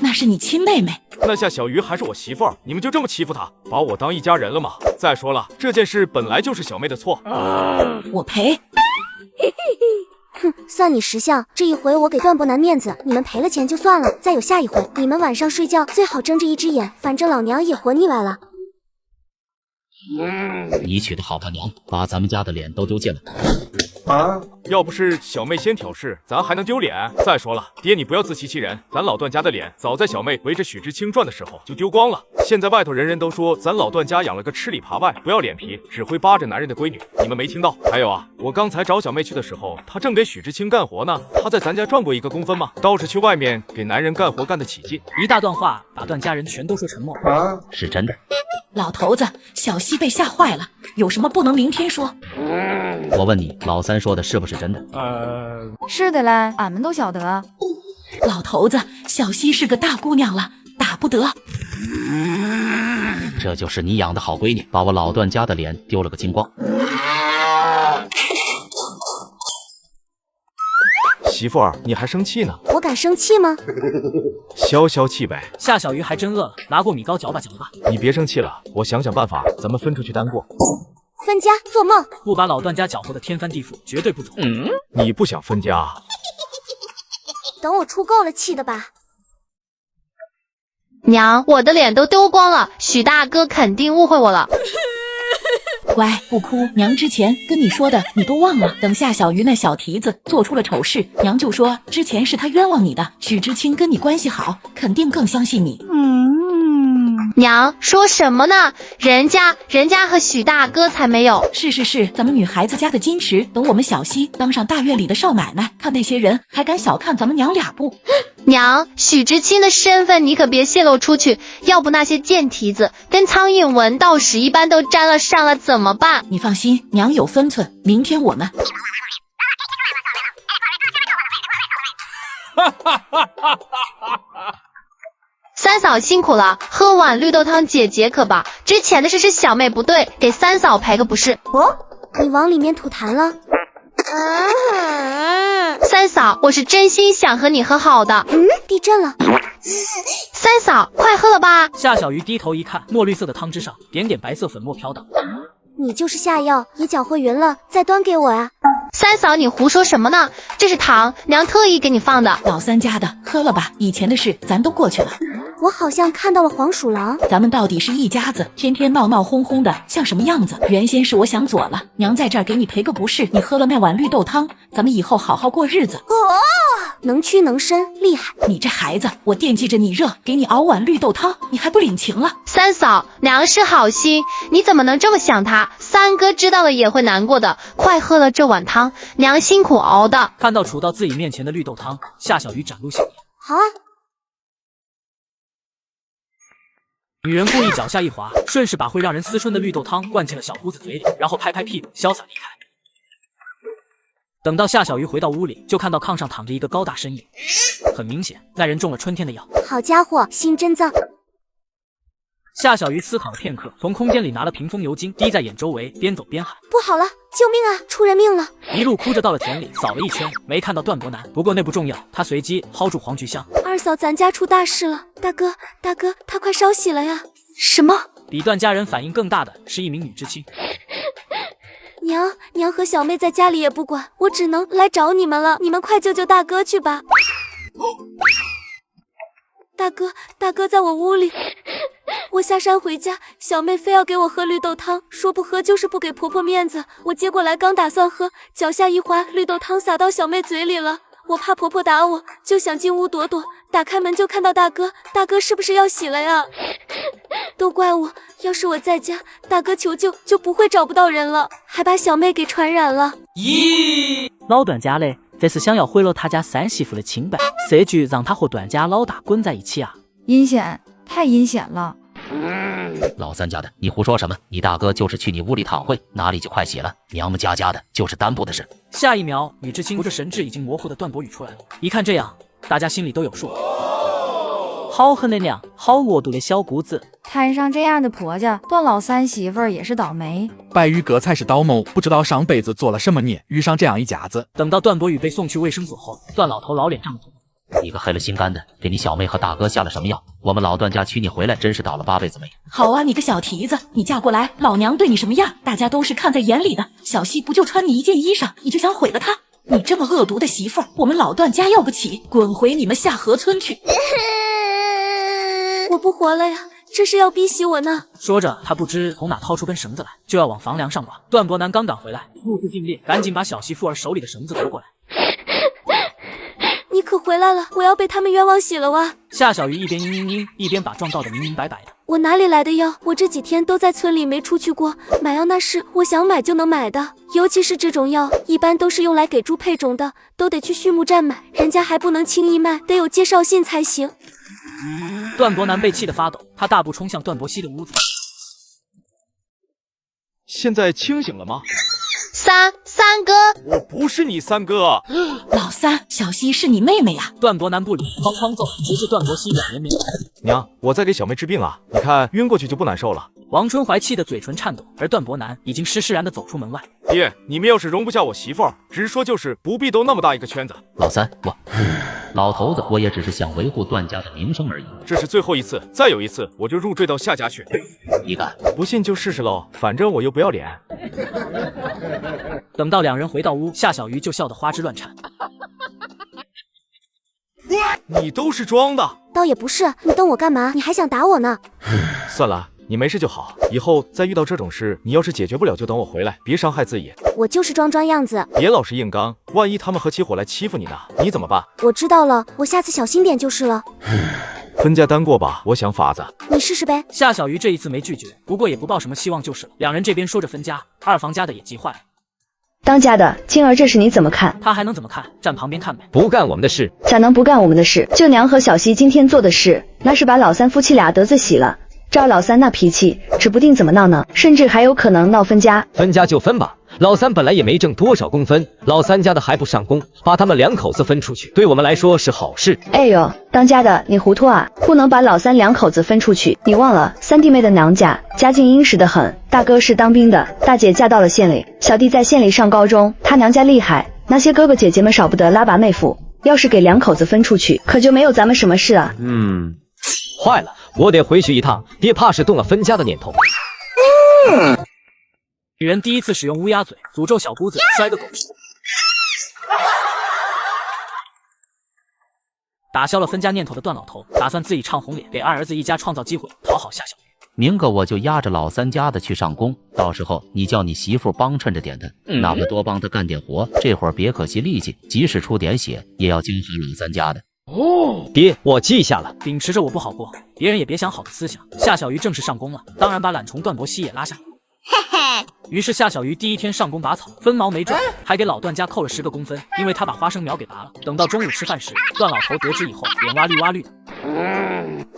那是你亲妹妹。那夏小鱼还是我媳妇儿，你们就这么欺负她，把我当一家人了吗？再说了，这件事本来就是小妹的错。我赔。哼，算你识相，这一回我给段伯南面子，你们赔了钱就算了，再有下一回，你们晚上睡觉最好睁着一只眼，反正老娘也活腻歪了。你娶的好伴娘，把咱们家的脸都丢尽了。要不是小妹先挑事，咱还能丢脸？再说了，爹你不要自欺欺人，咱老段家的脸早在小妹围着许知青转的时候就丢光了。现在外头人人都说咱老段家养了个吃里扒外、不要脸皮、只会扒着男人的闺女，你们没听到？还有啊，我刚才找小妹去的时候，她正给许知青干活呢。她在咱家赚过一个工分吗？倒是去外面给男人干活干得起劲。一大段话把段家人全都说沉默。是真的。老头子，小西被吓坏了，有什么不能明天说？我问你，老三说的是不是真的？是的嘞，俺们都晓得。老头子，小西是个大姑娘了，打不得。这就是你养的好闺女，把我老段家的脸丢了个精光。媳妇儿，你还生气呢？我敢生气吗？消消气呗。夏小鱼还真饿了，拿过米糕嚼吧嚼吧。你别生气了，我想想办法，咱们分出去单过。分家做梦！不把老段家搅和的天翻地覆，绝对不走。你不想分家？等我出够了气的吧。娘，我的脸都丢光了，许大哥肯定误会我了。乖，不哭，娘之前跟你说的你都忘了。等夏小鱼那小蹄子做出了丑事，娘就说之前是他冤枉你的。许知青跟你关系好，肯定更相信你。娘说什么呢？人家和许大哥才没有。是，咱们女孩子家的矜持。等我们小西当上大院里的少奶奶，看那些人还敢小看咱们娘俩不？娘，许知青的身份你可别泄露出去，要不那些贱蹄子跟苍蝇闻到屎一般都沾了上了怎么办？你放心，娘有分寸，明天我们。三嫂辛苦了，喝碗绿豆汤解解渴吧。之前的事是小妹不对，给三嫂赔个不是。哦，你往里面吐痰了。三嫂，我是真心想和你和好的。地震了。三嫂，快喝了吧。夏小鱼低头一看，墨绿色的汤汁上点点白色粉末飘荡。你就是下药也搅和匀了，再端给我啊。三嫂，你胡说什么呢？这是糖，娘特意给你放的。老三家的，喝了吧，以前的事咱都过去了。我好像看到了黄鼠狼。咱们到底是一家子，天天闹闹哄哄的，像什么样子？原先是我想左了，娘在这儿给你赔个不是，你喝了那碗绿豆汤，咱们以后好好过日子。能屈能伸，厉害！你这孩子，我惦记着你热，给你熬碗绿豆汤，你还不领情了？三嫂，娘是好心，你怎么能这么想他？三哥知道了也会难过的，快喝了这碗汤，娘辛苦熬的。看到杵到自己面前的绿豆汤，夏小鱼展露笑颜。好啊。女人故意脚下一滑，顺势把会让人思春的绿豆汤灌进了小姑子嘴里，然后拍拍屁股，潇洒离开。等到夏小鱼回到屋里，就看到炕上躺着一个高大身影，很明显，那人中了春天的药。好家伙，心真脏！夏小鱼思考了片刻，从空间里拿了瓶风油精，滴在眼周围，边走边喊：“不好了，救命啊，出人命了！”一路哭着到了田里，扫了一圈，没看到段伯南。不过那不重要，他随即薅住黄菊香：“二嫂，咱家出大事了！大哥，他快烧喜了呀！”什么？比段家人反应更大的是一名女知青。娘和小妹在家里也不管，我只能来找你们了。你们快救救大哥去吧！大哥在我屋里。我下山回家，小妹非要给我喝绿豆汤，说不喝就是不给婆婆面子。我接过来刚打算喝，脚下一滑，绿豆汤洒到小妹嘴里了。我怕婆婆打我，就想进屋躲躲，打开门就看到大哥是不是要洗了呀？都怪我，要是我在家，大哥求救就不会找不到人了，还把小妹给传染了。咦，老段家嘞，这是想要毁了他家三媳妇的清白，这局让他和段家老大滚在一起啊！阴险，太阴险了。老三家的，你胡说什么？你大哥就是去你屋里躺会，哪里就快洗了？娘们家的，就是单步的事。下一秒，李知清扶着神智已经模糊的段博宇出来了。一看这样，大家心里都有数。好狠的娘，好恶毒的小姑子！摊上这样的婆家，段老三媳妇儿也是倒霉。白玉哥才是倒霉，不知道上辈子做了什么孽，遇上这样一家子。等到段博宇被送去卫生所后，段老头老脸涨红。你个黑了心肝的，给你小妹和大哥下了什么药？我们老段家娶你回来，真是倒了8辈子霉。好啊，你个小蹄子，你嫁过来，老娘对你什么样，大家都是看在眼里的。小西不就穿你一件衣裳，你就想毁了她？你这么恶毒的媳妇儿，我们老段家要不起，滚回你们下河村去！我不活了呀，这是要逼死我呢！说着，他不知从哪掏出根绳子来，就要往房梁上挂。段伯南刚赶回来，目眦尽裂，赶紧把小媳妇儿手里的绳子夺过来。你可回来了，我要被他们冤枉死了哇！夏小鱼一边嘤，一边把状告得明明白白的。我哪里来的药？我这几天都在村里没出去过，买药那是我想买就能买的，尤其是这种药，一般都是用来给猪配种的，都得去畜牧站买，人家还不能轻易卖，得有介绍信才行。段伯南被气得发抖，他大步冲向段伯熙的屋子。现在清醒了吗？三哥，我不是你三哥。老三，小西是你妹妹呀！段伯南不理，哐哐揍，直至段伯熙软绵绵。娘，我在给小妹治病啊，你看晕过去就不难受了。王春怀气得嘴唇颤抖，而段伯南已经释然地走出门外。爹，你们要是容不下我媳妇儿，直说就是，不必兜那么大一个圈子。老三，老头子，我也只是想维护段家的名声而已。这是最后一次，再有一次我就入赘到夏家去。你敢？不信就试试喽，反正我又不要脸。等到两人回到屋，夏小鱼就笑得花枝乱颤。你都是装的？倒也不是，你瞪我干嘛？你还想打我呢？算了，你没事就好。以后再遇到这种事，你要是解决不了，就等我回来，别伤害自己。我就是装样子，别老是硬刚，万一他们合起伙来欺负你呢，你怎么办？我知道了，我下次小心点就是了。分家单过吧，我想法子。你试试呗。夏小鱼这一次没拒绝，不过也不抱什么希望就是了。两人这边说着分家，二房家的也急坏了。当家的，青儿这事你怎么看？他还能怎么看？站旁边看呗。不干我们的事，咋能不干我们的事？就娘和小西今天做的事，那是把老三夫妻俩得罪喜了。照老三那脾气，指不定怎么闹呢，甚至还有可能闹分家。分家就分吧，老三本来也没挣多少工分，老三家的还不上工，把他们两口子分出去，对我们来说是好事。哎呦，当家的你糊涂啊，不能把老三两口子分出去。你忘了三弟妹的娘家家境殷实的很，大哥是当兵的，大姐嫁到了县里，小弟在县里上高中，他娘家厉害，那些哥哥姐姐们少不得拉拔妹夫。要是给两口子分出去，可就没有咱们什么事了。坏了，我得回去一趟，爹怕是动了分家的念头。女人第一次使用乌鸦嘴诅咒小姑子摔个狗吃。打消了分家念头的段老头，打算自己唱红脸，给二儿子一家创造机会，讨好夏小鱼。明个我就压着老三家的去上工，到时候你叫你媳妇帮衬着点他，哪怕多帮他干点活，这会儿别可惜力气，即使出点血，也要经好老三家的。爹，我记下了。秉持着我不好过，别人也别想好的思想，夏小鱼正式上工了，当然把懒虫段伯熙也拉下。于是夏小鱼第一天上工拔草，分毛没赚，还给老段家扣了10个工分，因为他把花生苗给拔了。等到中午吃饭时，段老头得知以后，脸哇绿哇绿的。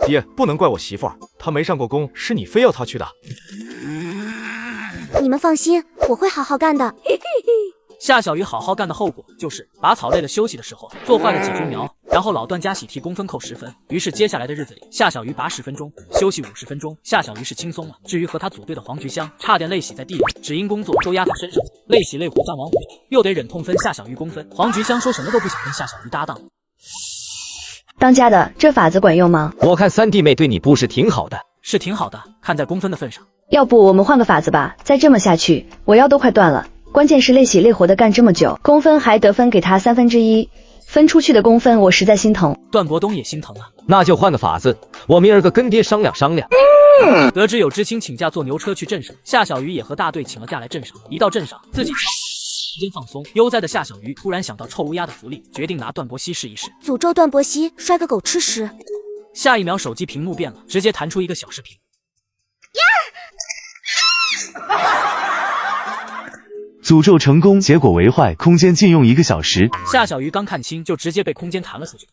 爹，不能怪我媳妇儿，她没上过工，是你非要她去的。你们放心，我会好好干的。夏小鱼好好干的后果就是拔草累了休息的时候做坏了几株苗，然后老段家喜提工分扣10分。于是接下来的日子里，夏小鱼拔10分钟，休息50分钟，夏小鱼是轻松了。至于和他组队的黄菊香，差点累死在地里，只因工作都压在身上，累死累活干完活，又得忍痛分夏小鱼工分。黄菊香说什么都不想跟夏小鱼搭档。当家的，这法子管用吗？我看三弟妹对你不是挺好的。是挺好的，看在工分的份上。要不我们换个法子吧，再这么下去，我腰都快断了。关键是累死累活的干这么久，工分还得分给他1/3，分出去的工分我实在心疼。段伯东也心疼啊。那就换个法子，我明儿个跟爹商量商量。得知有知青请假坐牛车去镇上，夏小鱼也和大队请了假来镇上。一到镇上，自己时间放松悠哉的夏小鱼突然想到臭乌鸦的福利，决定拿段伯熙试一试。诅咒段伯熙摔个狗吃屎。下一秒手机屏幕变了，直接弹出一个小视频。诅咒成功，结果为坏，空间禁用1个小时。夏小鱼刚看清，就直接被空间弹了出去。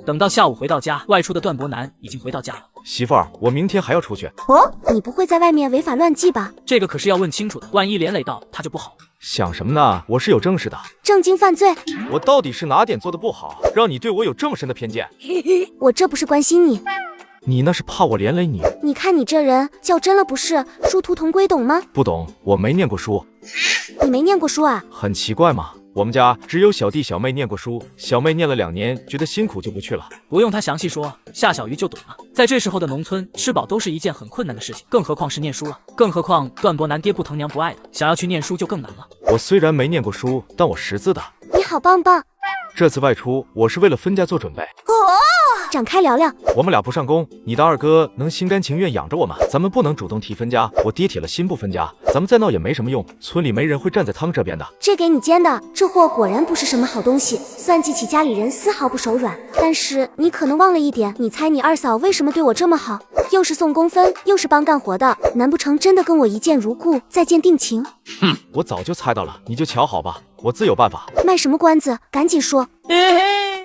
等到下午回到家，外出的段伯南已经回到家了。媳妇儿，我明天还要出去。哦，你不会在外面违法乱纪吧？这个可是要问清楚的，万一连累到他就不好。想什么呢？我是有正事的。正经犯罪？我到底是哪点做的不好，让你对我有这么深的偏见？我这不是关心你，你那是怕我连累你。你看你这人较真了不是？殊途同归懂吗？不懂，我没念过书。你没念过书啊？很奇怪嘛。我们家只有小弟小妹念过书，小妹念了2年，觉得辛苦就不去了。不用他详细说，夏小鱼就懂了。在这时候的农村，吃饱都是一件很困难的事情，更何况是念书了。更何况段伯南爹不疼娘不爱的，想要去念书就更难了。我虽然没念过书，但我识字的。你好棒棒！这次外出，我是为了分家做准备。展开聊聊。我们俩不上工，你的二哥能心甘情愿养着我们，咱们不能主动提分家。我爹铁了心不分家，咱们再闹也没什么用，村里没人会站在他们这边的。这给你煎的，这货果然不是什么好东西，算计起家里人丝毫不手软。但是你可能忘了一点，你猜你二嫂为什么对我这么好？又是送工分，又是帮干活的，难不成真的跟我一见如故，再见定情？哼，我早就猜到了，你就瞧好吧，我自有办法。卖什么关子？赶紧说。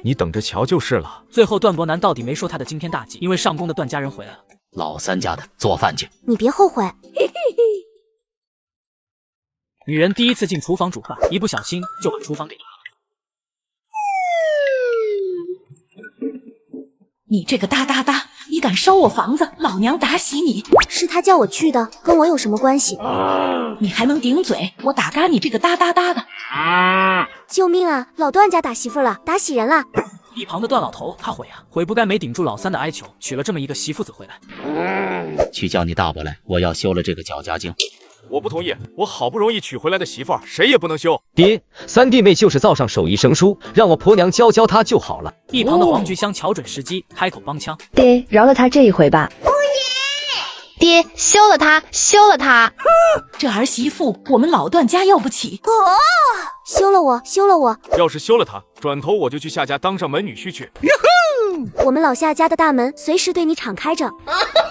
你等着瞧就是了。最后段伯南到底没说他的惊天大计，因为上工的段家人回来了。老三家的做饭去，你别后悔。女人第一次进厨房煮饭，一不小心就把厨房给砸了。你这个哒哒哒，你敢烧我房子，老娘打死你！是他叫我去的，跟我有什么关系？你还能顶嘴？我打嘎你这个哒哒哒的！救命啊！老段家打媳妇了，打死人了！一旁的段老头他悔啊，悔不该没顶住老三的哀求，娶了这么一个媳妇子回来。去叫你大伯来，我要休了这个绞家精。我不同意，我好不容易娶回来的媳妇儿，谁也不能休。爹，三弟妹就是造上手艺生疏，让我婆娘教教她就好了。一旁的黄菊香瞧准时机，开口帮腔：爹，饶了他这一回吧。爹，休了他，休了他！这儿媳妇我们老段家要不起。休了我，休了我！要是休了他，转头我就去夏家当上门女婿去。我们老夏家的大门随时对你敞开着。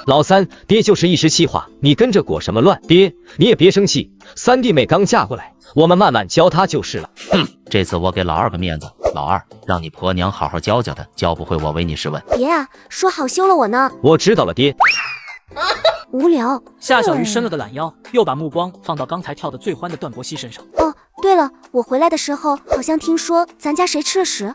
老三，爹就是一时气话，你跟着裹什么乱？爹，你也别生气，三弟妹刚嫁过来，我们慢慢教她就是了。这次我给老二个面子，老二，让你婆娘好好教教她，教不会我唯你是问。别啊，说好休了我呢。我知道了，爹。无聊。夏小鱼伸了个懒腰，又把目光放到刚才跳得最欢的段伯熙身上。哦，对了，我回来的时候好像听说咱家谁吃了屎。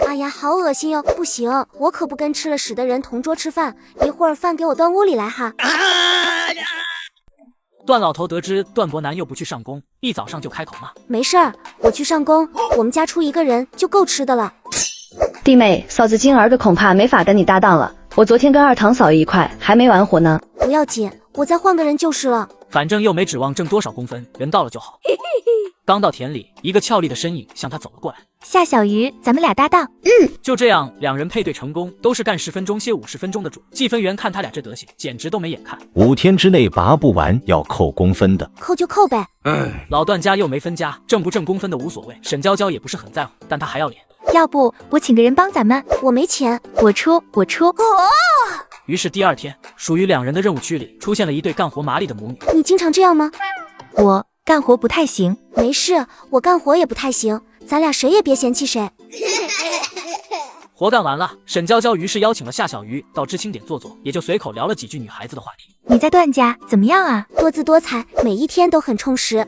哎呀，好恶心哟！不行，我可不跟吃了屎的人同桌吃饭，一会儿饭给我端屋里来哈。段老头得知段伯南又不去上工，一早上就开口骂：没事儿，我去上工，我们家出一个人就够吃的了。弟妹，嫂子今儿个恐怕没法跟你搭档了，我昨天跟二堂嫂一块还没完活呢。不要紧，我再换个人就是了。反正又没指望挣多少工分，人到了就好。刚到田里，一个俏丽的身影向他走了过来。夏小鱼，咱们俩搭档。就这样，两人配对成功，都是干10分钟歇50分钟的主。计分员看他俩这德行，简直都没眼看。5天之内拔不完要扣工分的，扣就扣呗。老段家又没分家，挣不挣工分的无所谓。沈娇娇也不是很在乎，但她还要脸。要不我请个人帮咱们？我没钱，我出。于是第二天，属于两人的任务区里出现了一对干活麻利的母女。你经常这样吗？我干活不太行。没事，我干活也不太行，咱俩谁也别嫌弃谁。活干完了，沈娇娇于是邀请了夏小鱼到知青点坐坐，也就随口聊了几句女孩子的话题。你在段家怎么样啊？多姿多彩，每一天都很充实。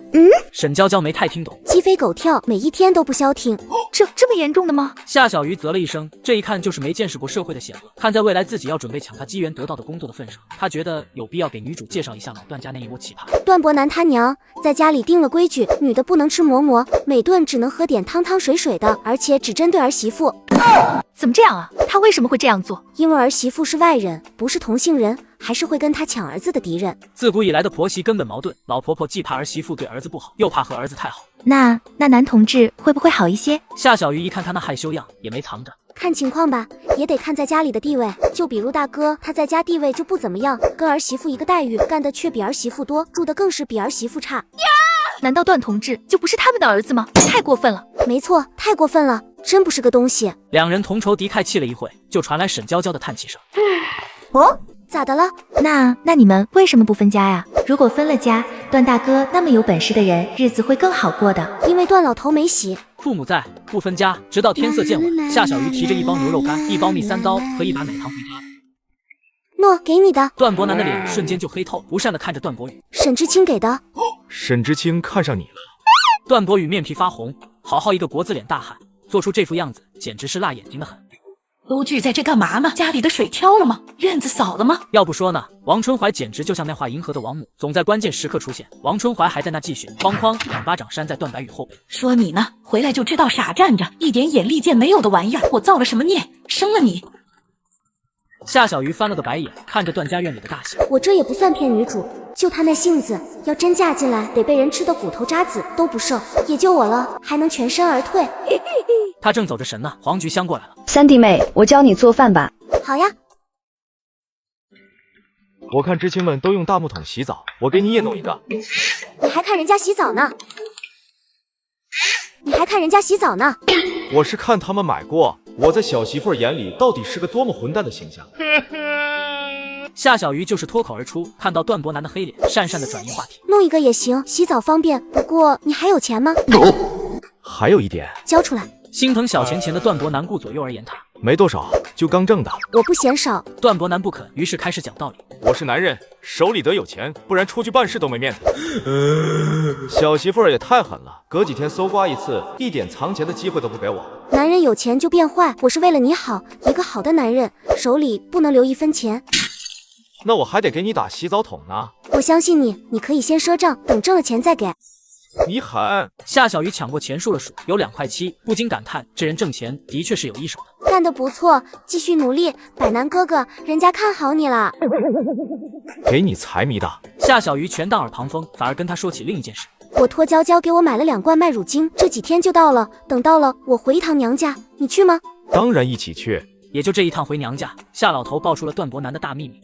沈娇娇没太听懂。鸡飞狗跳，每一天都不消停。这么严重的吗？夏小鱼啧了一声，这一看就是没见识过社会的险恶。看在未来自己要准备抢他机缘得到的工作的份上，他觉得有必要给女主介绍一下老段家那一窝奇葩。段伯南他娘在家里定了规矩，女的不能吃馍馍，每顿只能喝点汤汤水水的，而且只针对儿媳妇。怎么这样啊？他为什么会这样做？因为儿媳妇是外人，不是同姓人，还是会跟他抢儿子的敌人。自古以来的婆媳根本矛盾，老婆婆既怕儿媳妇对儿子不好，又怕和儿子太好。那男同志会不会好一些？夏小鱼一看他那害羞样，也没藏着。看情况吧，也得看在家里的地位。就比如大哥，他在家地位就不怎么样，跟儿媳妇一个待遇，干的却比儿媳妇多，住的更是比儿媳妇差。难道段同志就不是他们的儿子吗？太过分了！没错，太过分了，真不是个东西。两人同仇敌忾气了一会，就传来沈娇娇的叹气声。哦，咋的了？那你们为什么不分家呀？如果分了家，段大哥那么有本事的人，日子会更好过的。因为段老头没洗，父母在，不分家，直到天色渐晚。夏小鱼提着一包牛肉干、一包蜜三刀和一把奶糖回家。诺，给你的。段伯南的脸瞬间就黑透，不善的看着段博宇。沈知青给的。沈知青看上你了。段博宇面皮发红，好好一个国字脸大汉，做出这副样子，简直是辣眼睛的很。都聚在这干嘛呢？家里的水挑了吗？院子扫了吗？要不说呢，王春怀简直就像那画银河的王母，总在关键时刻出现。王春怀还在那继续哐哐2巴掌扇在段白宇后背。说你呢，回来就知道傻站着，一点眼力见没有的玩意儿！我造了什么孽，生了你？夏小鱼翻了个白眼，看着段家院里的大戏。我这也不算骗女主，就她那性子，要真嫁进来，得被人吃的骨头渣子都不剩，也就我了，还能全身而退。他正走着神呢，黄菊香过来了。三弟妹，我教你做饭吧。好呀。我看知青们都用大木桶洗澡，我给你也弄一个。你还看人家洗澡呢？我是看他们买过，我在小媳妇眼里到底是个多么混蛋的形象。夏小鱼就是脱口而出，看到段伯南的黑脸，讪讪的转移话题。弄一个也行，洗澡方便，不过你还有钱吗？还有一点，交出来。心疼小钱钱的段伯南顾左右而言他。没多少，就刚挣的。我不嫌少。段伯南不肯，于是开始讲道理。我是男人，手里得有钱，不然出去办事都没面子。小媳妇儿也太狠了，隔几天搜刮一次，一点藏钱的机会都不给我。男人有钱就变坏，我是为了你好，一个好的男人手里不能留1分钱。那我还得给你打洗澡桶呢。我相信你，你可以先赊账，等挣了钱再给。你狠！夏小鱼抢过钱数了数，有2块7，不禁感叹这人挣钱的确是有一手的。干得不错，继续努力，百南哥哥，人家看好你了。给你财迷的。夏小鱼全当耳旁风，反而跟他说起另一件事。我托娇娇给我买了2罐麦乳精，这几天就到了。等到了，我回一趟娘家，你去吗？当然一起去。也就这一趟回娘家，夏老头爆出了段伯南的大秘密。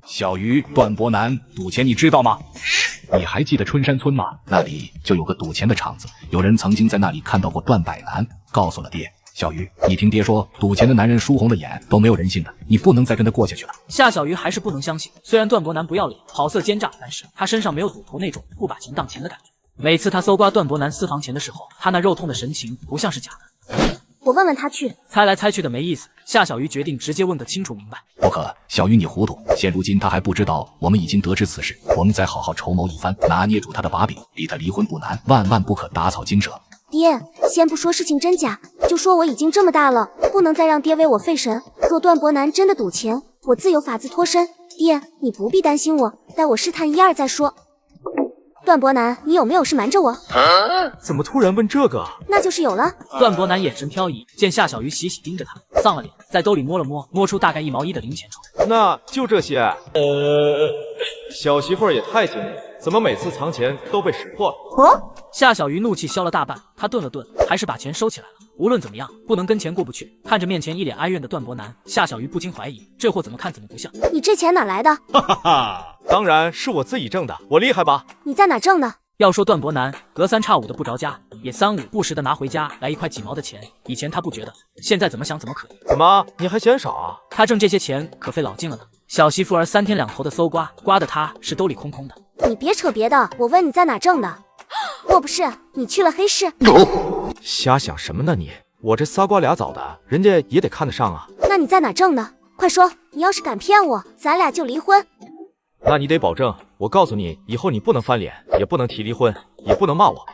小鱼，段伯南赌钱你知道吗？你还记得春山村吗？那里就有个赌钱的场子，有人曾经在那里看到过段百南，告诉了爹。小鱼，你听爹说，赌钱的男人输红了眼都没有人性的，你不能再跟他过下去了。夏小鱼还是不能相信，虽然段伯南不要脸，好色奸诈，但是他身上没有赌徒那种不把钱当钱的感觉。每次他搜刮段伯南私房钱的时候，他那肉痛的神情不像是假的。我问问他去。猜来猜去的没意思，夏小鱼决定直接问个清楚明白。不可，小鱼你糊涂，现如今他还不知道我们已经得知此事，我们再好好筹谋一番，拿捏住他的把柄，逼他离婚不难，万万不可打草惊蛇。爹，先不说事情真假，就说我已经这么大了，不能再让爹为我费神。若段伯南真的赌钱，我自有法子脱身。爹，你不必担心我，待我试探1、2再说。段伯南，你有没有事瞒着我？怎么突然问这个？那就是有了。段伯南眼神飘移，见夏小鱼喜喜盯着他，丧了脸，在兜里摸了摸，摸出大概1毛1的零钱出来。那就这些。小媳妇儿也太精明，怎么每次藏钱都被识破了？夏小鱼怒气消了大半，他顿了顿，还是把钱收起来了。无论怎么样，不能跟钱过不去。看着面前一脸哀怨的段伯南，夏小鱼不禁怀疑，这货怎么看怎么不像。你这钱哪来的？哈哈哈，当然是我自己挣的，我厉害吧？你在哪挣的？要说段伯南隔3差5的不着家，也3、5不时的拿回家来1块几毛的钱，以前他不觉得，现在怎么想怎么可疑。怎么你还嫌少啊？他挣这些钱可费老劲了呢。小媳妇儿3天2头的搜刮，刮的他是兜里空空的。你别扯别的，我问你在哪挣的？莫不是你去了黑市？瞎想什么呢你？我这仨瓜俩枣的，人家也得看得上啊。那你在哪挣的？快说！你要是敢骗我，咱俩就离婚。那你得保证，我告诉你，以后你不能翻脸，也不能提离婚，也不能骂我。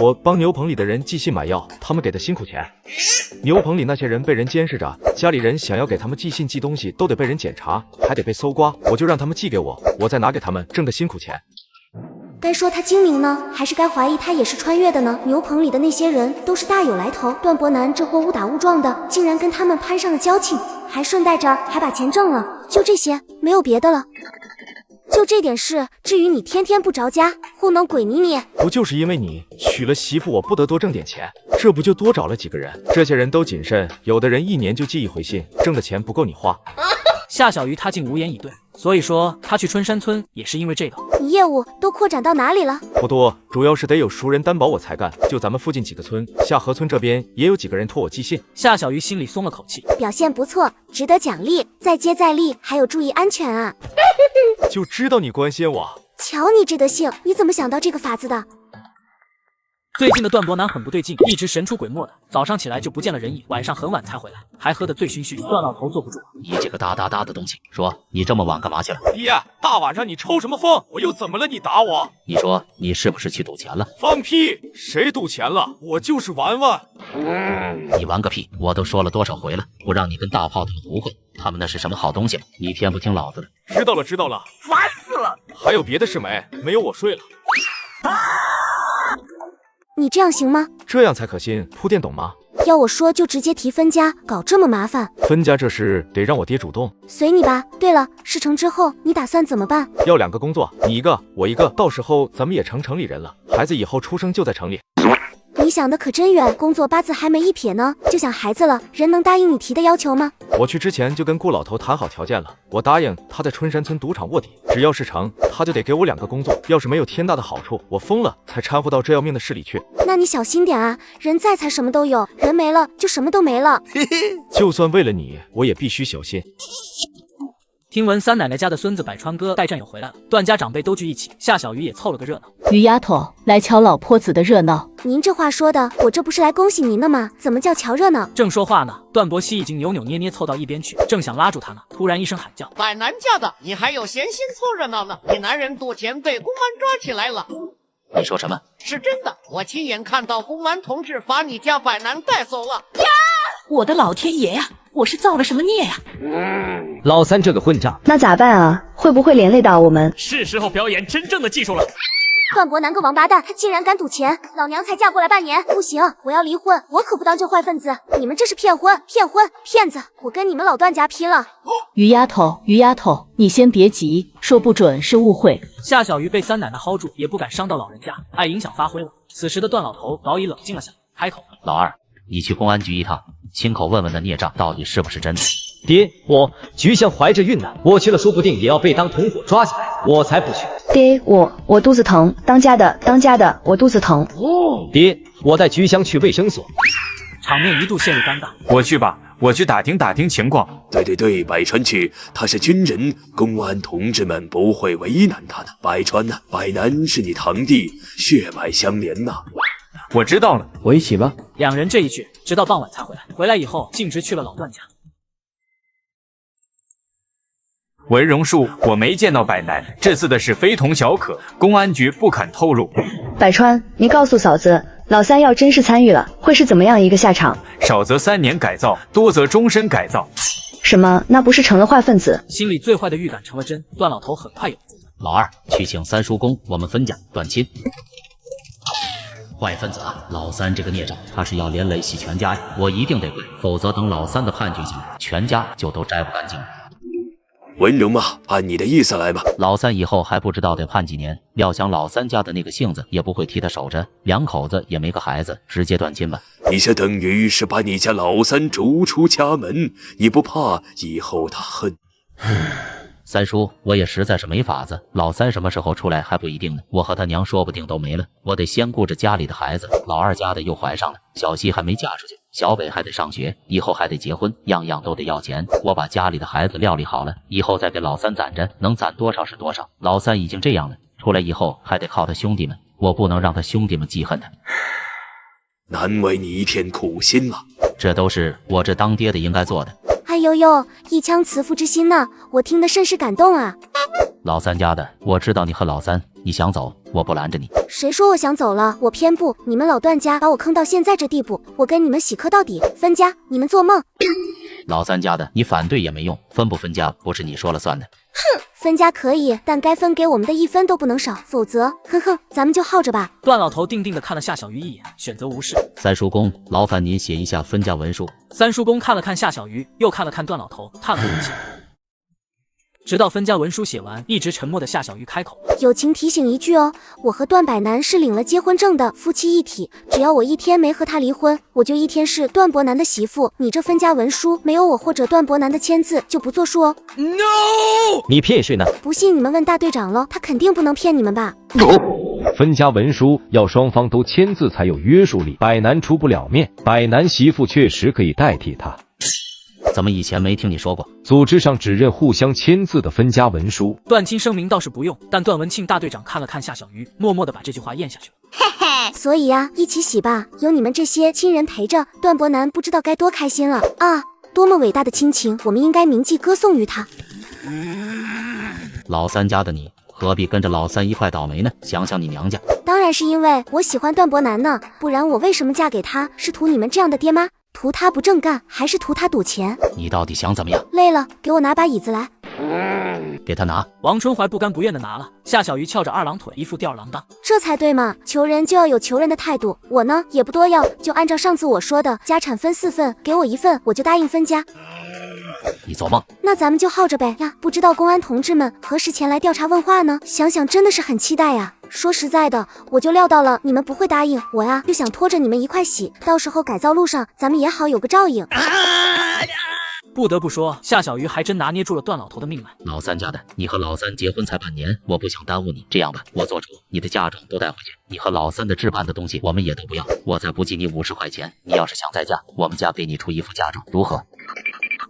我帮牛棚里的人寄信买药，他们给的辛苦钱。牛棚里那些人被人监视着，家里人想要给他们寄信寄东西，都得被人检查，还得被搜刮。我就让他们寄给我，我再拿给他们挣的辛苦钱。该说他精明呢，还是该怀疑他也是穿越的呢？牛棚里的那些人都是大有来头，段伯南这货误打误撞的，竟然跟他们攀上了交情，还顺带着还把钱挣了。就这些，没有别的了。就这点事，至于你天天不着家，糊弄鬼你，不就是因为你娶了媳妇，我不得多挣点钱，这不就多找了几个人？这些人都谨慎，有的人1年就寄1回信，挣的钱不够你花。夏小鱼他竟无言以对，所以说他去春山村也是因为这个。你业务都扩展到哪里了？不多，主要是得有熟人担保我才干。就咱们附近几个村，下河村这边也有几个人托我寄信。夏小鱼心里松了口气，表现不错，值得奖励，再接再厉，还有注意安全啊！就知道你关心我。瞧你这德性，你怎么想到这个法子的？最近的段伯南很不对劲，一直神出鬼没的，早上起来就不见了人影，晚上很晚才回来，还喝得醉醺醺。段老头坐不住，你这个哒哒哒的东西，说你这么晚干嘛去了？爹，大晚上你抽什么风？我又怎么了？你打我？你说你是不是去赌钱了？放屁！谁赌钱了？我就是玩玩。你玩个屁！我都说了多少回了，不让你跟大炮他们胡混，他们那是什么好东西吗？你偏不听老子的。知道了，知道了，烦死了！还有别的事没？没有我睡了。你这样行吗？这样才可信。铺垫懂吗？要我说就直接提分家，搞这么麻烦。分家这事得让我爹主动。随你吧。对了，事成之后你打算怎么办？要2个工作，你一个，我一个，到时候咱们也成城里人了，孩子以后出生就在城里。你想的可真远，工作8字还没一撇呢，就想孩子了。人能答应你提的要求吗？我去之前就跟顾老头谈好条件了，我答应他在春山村赌场卧底，只要是成，他就得给我2个工作。要是没有天大的好处，我疯了才掺和到这要命的事里去。那你小心点啊，人在才什么都有，人没了就什么都没了。就算为了你，我也必须小心。听闻三奶奶家的孙子百川哥带战友回来了，段家长辈都聚一起，夏小鱼也凑了个热闹。于丫头，来瞧老婆子的热闹。您这话说的，我这不是来恭喜您的吗？怎么叫瞧热闹？正说话呢，段伯希已经扭扭捏捏凑到一边去，正想拉住他呢，突然一声喊叫：“百南家的，你还有闲心凑热闹呢？你男人赌钱被公安抓起来了。”你说什么？是真的，我亲眼看到公安同志把你家百南带走了。呀！我的老天爷呀！我是造了什么孽呀？老三这个混账，那咋办啊？会不会连累到我们？是时候表演真正的技术了。段伯南个王八蛋，他竟然敢赌钱！老娘才嫁过来半年，不行，我要离婚，我可不当这坏分子！你们这是骗婚，骗子！我跟你们老段家拼了！于丫头，你先别急，说不准是误会。夏小鱼被三奶奶薅住，也不敢伤到老人家，碍影响发挥了。此时的段老头早已冷静了下来，开口了：“老二，你去公安局一趟，亲口问问那孽障到底是不是真的。”爹，我菊香怀着孕呢，我去了说不定也要被当同伙抓起来，我才不去。爹，我肚子疼，当家的，我肚子疼。爹，我带菊香去卫生所。场面一度陷入尴尬。我去吧，我去打听情况。对，百川去，他是军人，公安同志们不会为难他的。百川呢，百南是你堂弟，血脉相连呐。我知道了，我一起吧。两人这一去，直到傍晚才回来。回来以后，径直去了老段家。文荣树，我没见到百南，这次的事非同小可，公安局不肯透露。百川，你告诉嫂子，老三要真是参与了，会是怎么样一个下场？少则3年改造，多则终身改造。什么？那不是成了坏分子？心里最坏的预感成了真，段老头很快有。老二，去请三叔公，我们分家断亲。坏分子啊！老三这个孽障，他是要连累洗全家呀！我一定得跪，否则等老三的判决下来，全家就都摘不干净了。文荣啊，按你的意思来吧。老三以后还不知道得判几年，料想老三家的那个性子也不会替他守着，两口子也没个孩子，直接断亲吧。你这等于是把你家老三逐出家门，你不怕以后他恨？三叔，我也实在是没法子，老三什么时候出来还不一定呢，我和他娘说不定都没了，我得先顾着家里的孩子，老二家的又怀上了，小西还没嫁出去，小北还得上学，以后还得结婚，样样都得要钱，我把家里的孩子料理好了，以后再给老三攒着，能攒多少是多少。老三已经这样了，出来以后还得靠他兄弟们，我不能让他兄弟们记恨他。难为你一片苦心了，这都是我这当爹的应该做的。哎呦呦，一腔慈父之心呐，我听得甚是感动啊！老三家的，我知道你和老三，你想走，我不拦着你。谁说我想走了？我偏不！你们老段家把我坑到现在这地步，我跟你们洗磕到底，分家你们做梦！老三家的，你反对也没用，分不分家不是你说了算的。哼，分家可以，但该分给我们的1分都不能少，否则，哼哼，咱们就耗着吧。段老头定定地看了夏小鱼一眼，选择无视。三叔公，劳烦您写一下分家文书。三叔公看了看夏小鱼，又看了看段老头，叹了口气。直到分家文书写完，一直沉默的夏小鱼开口了：“友情提醒一句哦，我和段百南是领了结婚证的夫妻一体，只要我一天没和他离婚，我就一天是段伯南的媳妇。你这分家文书没有我或者段伯南的签字就不作数哦。” No！ 你骗谁呢？不信你们问大队长喽，他肯定不能骗你们吧？分家文书要双方都签字才有约束力，百南出不了面，百南媳妇确实可以代替他。怎么以前没听你说过？组织上只认互相签字的分家文书。段亲声明倒是不用，但段文庆大队长看了看夏小鱼，默默地把这句话咽下去了。嘿嘿，所以呀，一起洗吧，有你们这些亲人陪着，段伯南不知道该多开心了啊！多么伟大的亲情，我们应该铭记歌颂于他。老三家的你，何必跟着老三一块倒霉呢？想想你娘家，当然是因为我喜欢段伯南呢，不然我为什么嫁给他？是图你们这样的爹妈？图他不正干，还是图他赌钱？你到底想怎么样？累了，给我拿把椅子来。给他拿。王春怀不甘不愿的拿了，夏小鱼翘着二郎腿，一副吊儿郎当。这才对嘛，求人就要有求人的态度。我呢也不多要，就按照上次我说的，家产分4份，给我1份，我就答应分家。你做梦！那咱们就耗着呗呀！不知道公安同志们何时前来调查问话呢？想想真的是很期待呀。说实在的，我就料到了你们不会答应，我呀就想拖着你们一块洗，到时候改造路上咱们也好有个照应。不得不说，夏小鱼还真拿捏住了段老头的命脉。老三家的，你和老三结婚才半年，我不想耽误你。这样吧，我做主，你的嫁妆都带回去，你和老三的置办的东西我们也都不要，我再补给你50块钱。你要是想再嫁，我们家给你出一副嫁妆，如何？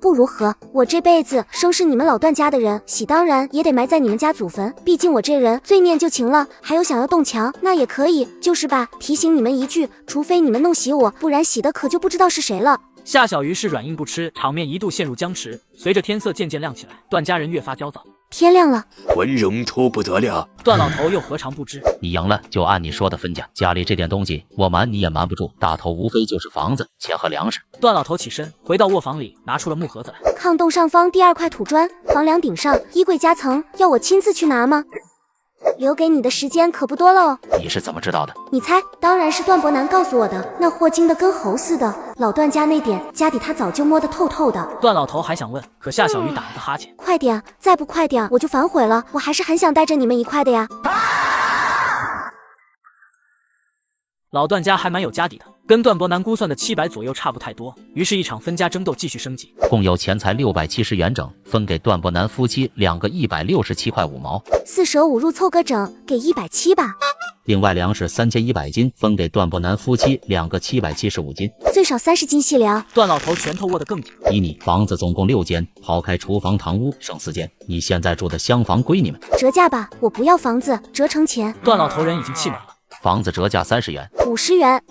不如何？我这辈子生是你们老段家的人，喜当然也得埋在你们家祖坟。毕竟我这人罪念就情了，还有想要动墙，那也可以，就是吧。提醒你们一句，除非你们弄死我，不然洗的可就不知道是谁了。夏小鱼是软硬不吃，场面一度陷入僵持。随着天色渐渐亮起来，段家人越发焦躁。天亮了，文荣脱不得了。段老头又何尝不知？你赢了就按你说的分家，家里这点东西我瞒你也瞒不住，大头无非就是房子、钱和粮食。段老头起身回到卧房里，拿出了木盒子来。炕洞上方第2块土砖，房梁顶上，衣柜夹层，要我亲自去拿吗？留给你的时间可不多了哦。你是怎么知道的？你猜，当然是段伯南告诉我的。那货精的跟猴似的，老段家那点家底他早就摸得透透的。段老头还想问，可夏小鱼打了个哈欠。快点，再不快点我就反悔了。我还是很想带着你们一块的呀。老段家还蛮有家底的，跟段伯南估算的700左右差不太多。于是，一场分家争斗继续升级。共有钱财670元整，分给段伯南夫妻2个167块5毛。4舍5入凑个整，给170吧。另外粮食3100斤，分给段伯南夫妻2个775斤，最少30斤细粮。段老头拳头握得更紧。依你，房子总共6间，刨开厨房、堂屋，剩4间。你现在住的厢房归你们。折价吧，我不要房子，折成钱。段老头人已经气满了。房子折价30元，50元。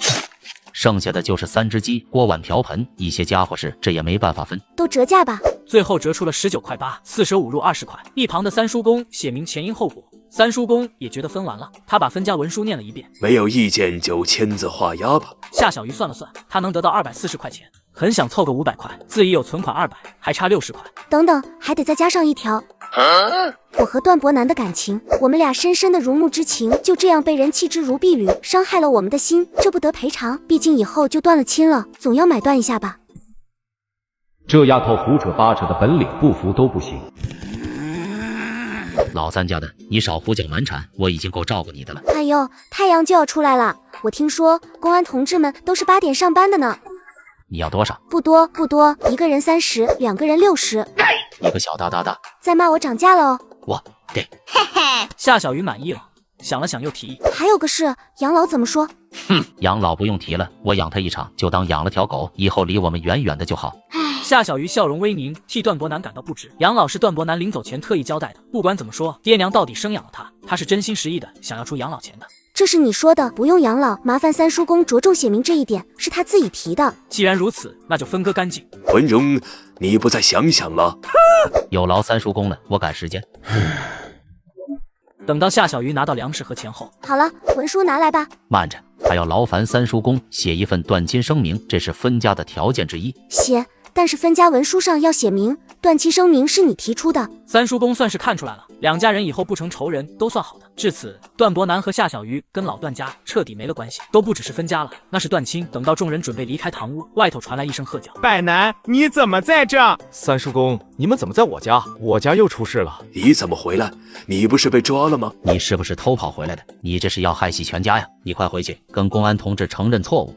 剩下的就是3只鸡、锅碗瓢盆，一些家伙事，这也没办法分，都折价吧。最后折出了19块8，4舍5入20块。一旁的三叔公写明前因后果，三叔公也觉得分完了，他把分家文书念了一遍。没有意见就签字画押吧。夏小鱼算了算，他能得到240块钱，很想凑个500块，自己有存款200，还差60块。等等，还得再加上一条。我和段伯南的感情，我们俩深深的如沐之情，就这样被人弃之如敝履，伤害了我们的心，这不得赔偿？毕竟以后就断了亲了，总要买断一下吧。这丫头胡扯八扯的本领不服都不行。老三家的，你少胡搅蛮缠，我已经够照顾你的了。哎呦，太阳就要出来了，我听说公安同志们都是8点上班的呢。你要多少？不多不多，一个人30，两个人60。一个小哒哒哒，再骂我涨价了哦。我给。嘿嘿，夏小鱼满意了，想了想又提议，还有个事，养老怎么说？哼，养老不用提了，我养他一场，就当养了条狗，以后离我们远远的就好。夏小鱼笑容微凝，替段伯南感到不值。养老是段伯南临走前特意交代的，不管怎么说，爹娘到底生养了他，他是真心实意的想要出养老钱的。这是你说的，不用养老，麻烦三叔公着重写明这一点，是他自己提的。既然如此，那就分割干净。文荣，你不再想想吗？有劳三叔公了，我赶时间。等到夏小鱼拿到粮食和钱后，好了，文书拿来吧。慢着，还要劳烦三叔公写一份断亲声明，这是分家的条件之一。写，但是分家文书上要写明断亲声明是你提出的。三叔公算是看出来了，两家人以后不成仇人都算好的。至此，段伯南和夏小鱼跟老段家彻底没了关系，都不只是分家了，那是断亲。等到众人准备离开堂屋，外头传来一声喝叫：“百南，你怎么在这？”三叔公，你们怎么在我家？我家又出事了。你怎么回来？你不是被抓了吗？你是不是偷跑回来的？你这是要害死全家呀！你快回去跟公安同志承认错误。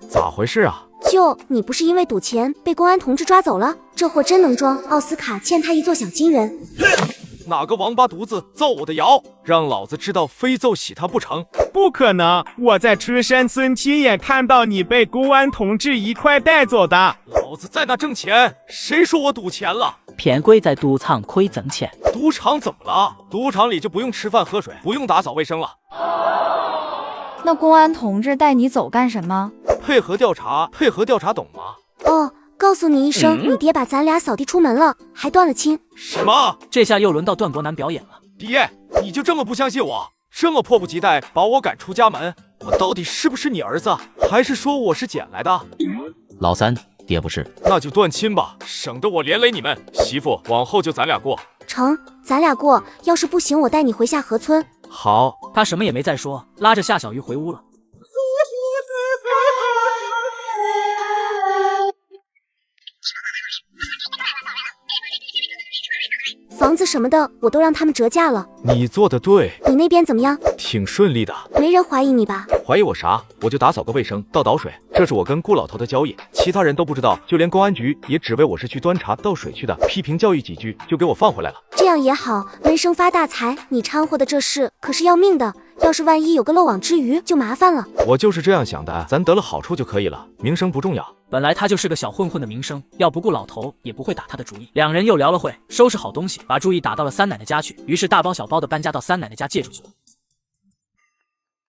咋回事啊？就你不是因为赌钱被公安同志抓走了？这货真能装，奥斯卡欠他一座小金人。哪个王八犊子造我的谣，让老子知道非揍死他不成？不可能，我在车山村亲眼看到你被公安同志一块带走的。老子在那挣钱，谁说我赌钱了？骗鬼在赌场亏挣钱。赌场怎么了？赌场里就不用吃饭喝水，不用打扫卫生了。那公安同志带你走干什么？配合调查，配合调查，懂吗？哦，告诉你一声，你爹把咱俩扫地出门了，还断了亲。什么？这下又轮到段伯南表演了。爹，你就这么不相信我？这么迫不及待把我赶出家门？我到底是不是你儿子，还是说我是捡来的？老三，爹不是。那就断亲吧，省得我连累你们。媳妇，往后就咱俩过。成，咱俩过。要是不行，我带你回下河村。好。他什么也没再说，拉着夏小鱼回屋了。房子什么的我都让他们折价了。你做的对。你那边怎么样？挺顺利的。没人怀疑你吧？怀疑我啥？我就打扫个卫生，倒倒水。这是我跟顾老头的交易，其他人都不知道，就连公安局也只为我是去端茶倒水去的，批评教育几句就给我放回来了。这样也好，闷声发大财。你掺和的这事可是要命的，要是万一有个漏网之鱼就麻烦了。我就是这样想的，咱得了好处就可以了，名声不重要。本来他就是个小混混的名声，要不顾老头也不会打他的主意。两人又聊了会，收拾好东西，把注意打到了三奶奶家去。于是大包小包的搬家到三奶奶家借住去了。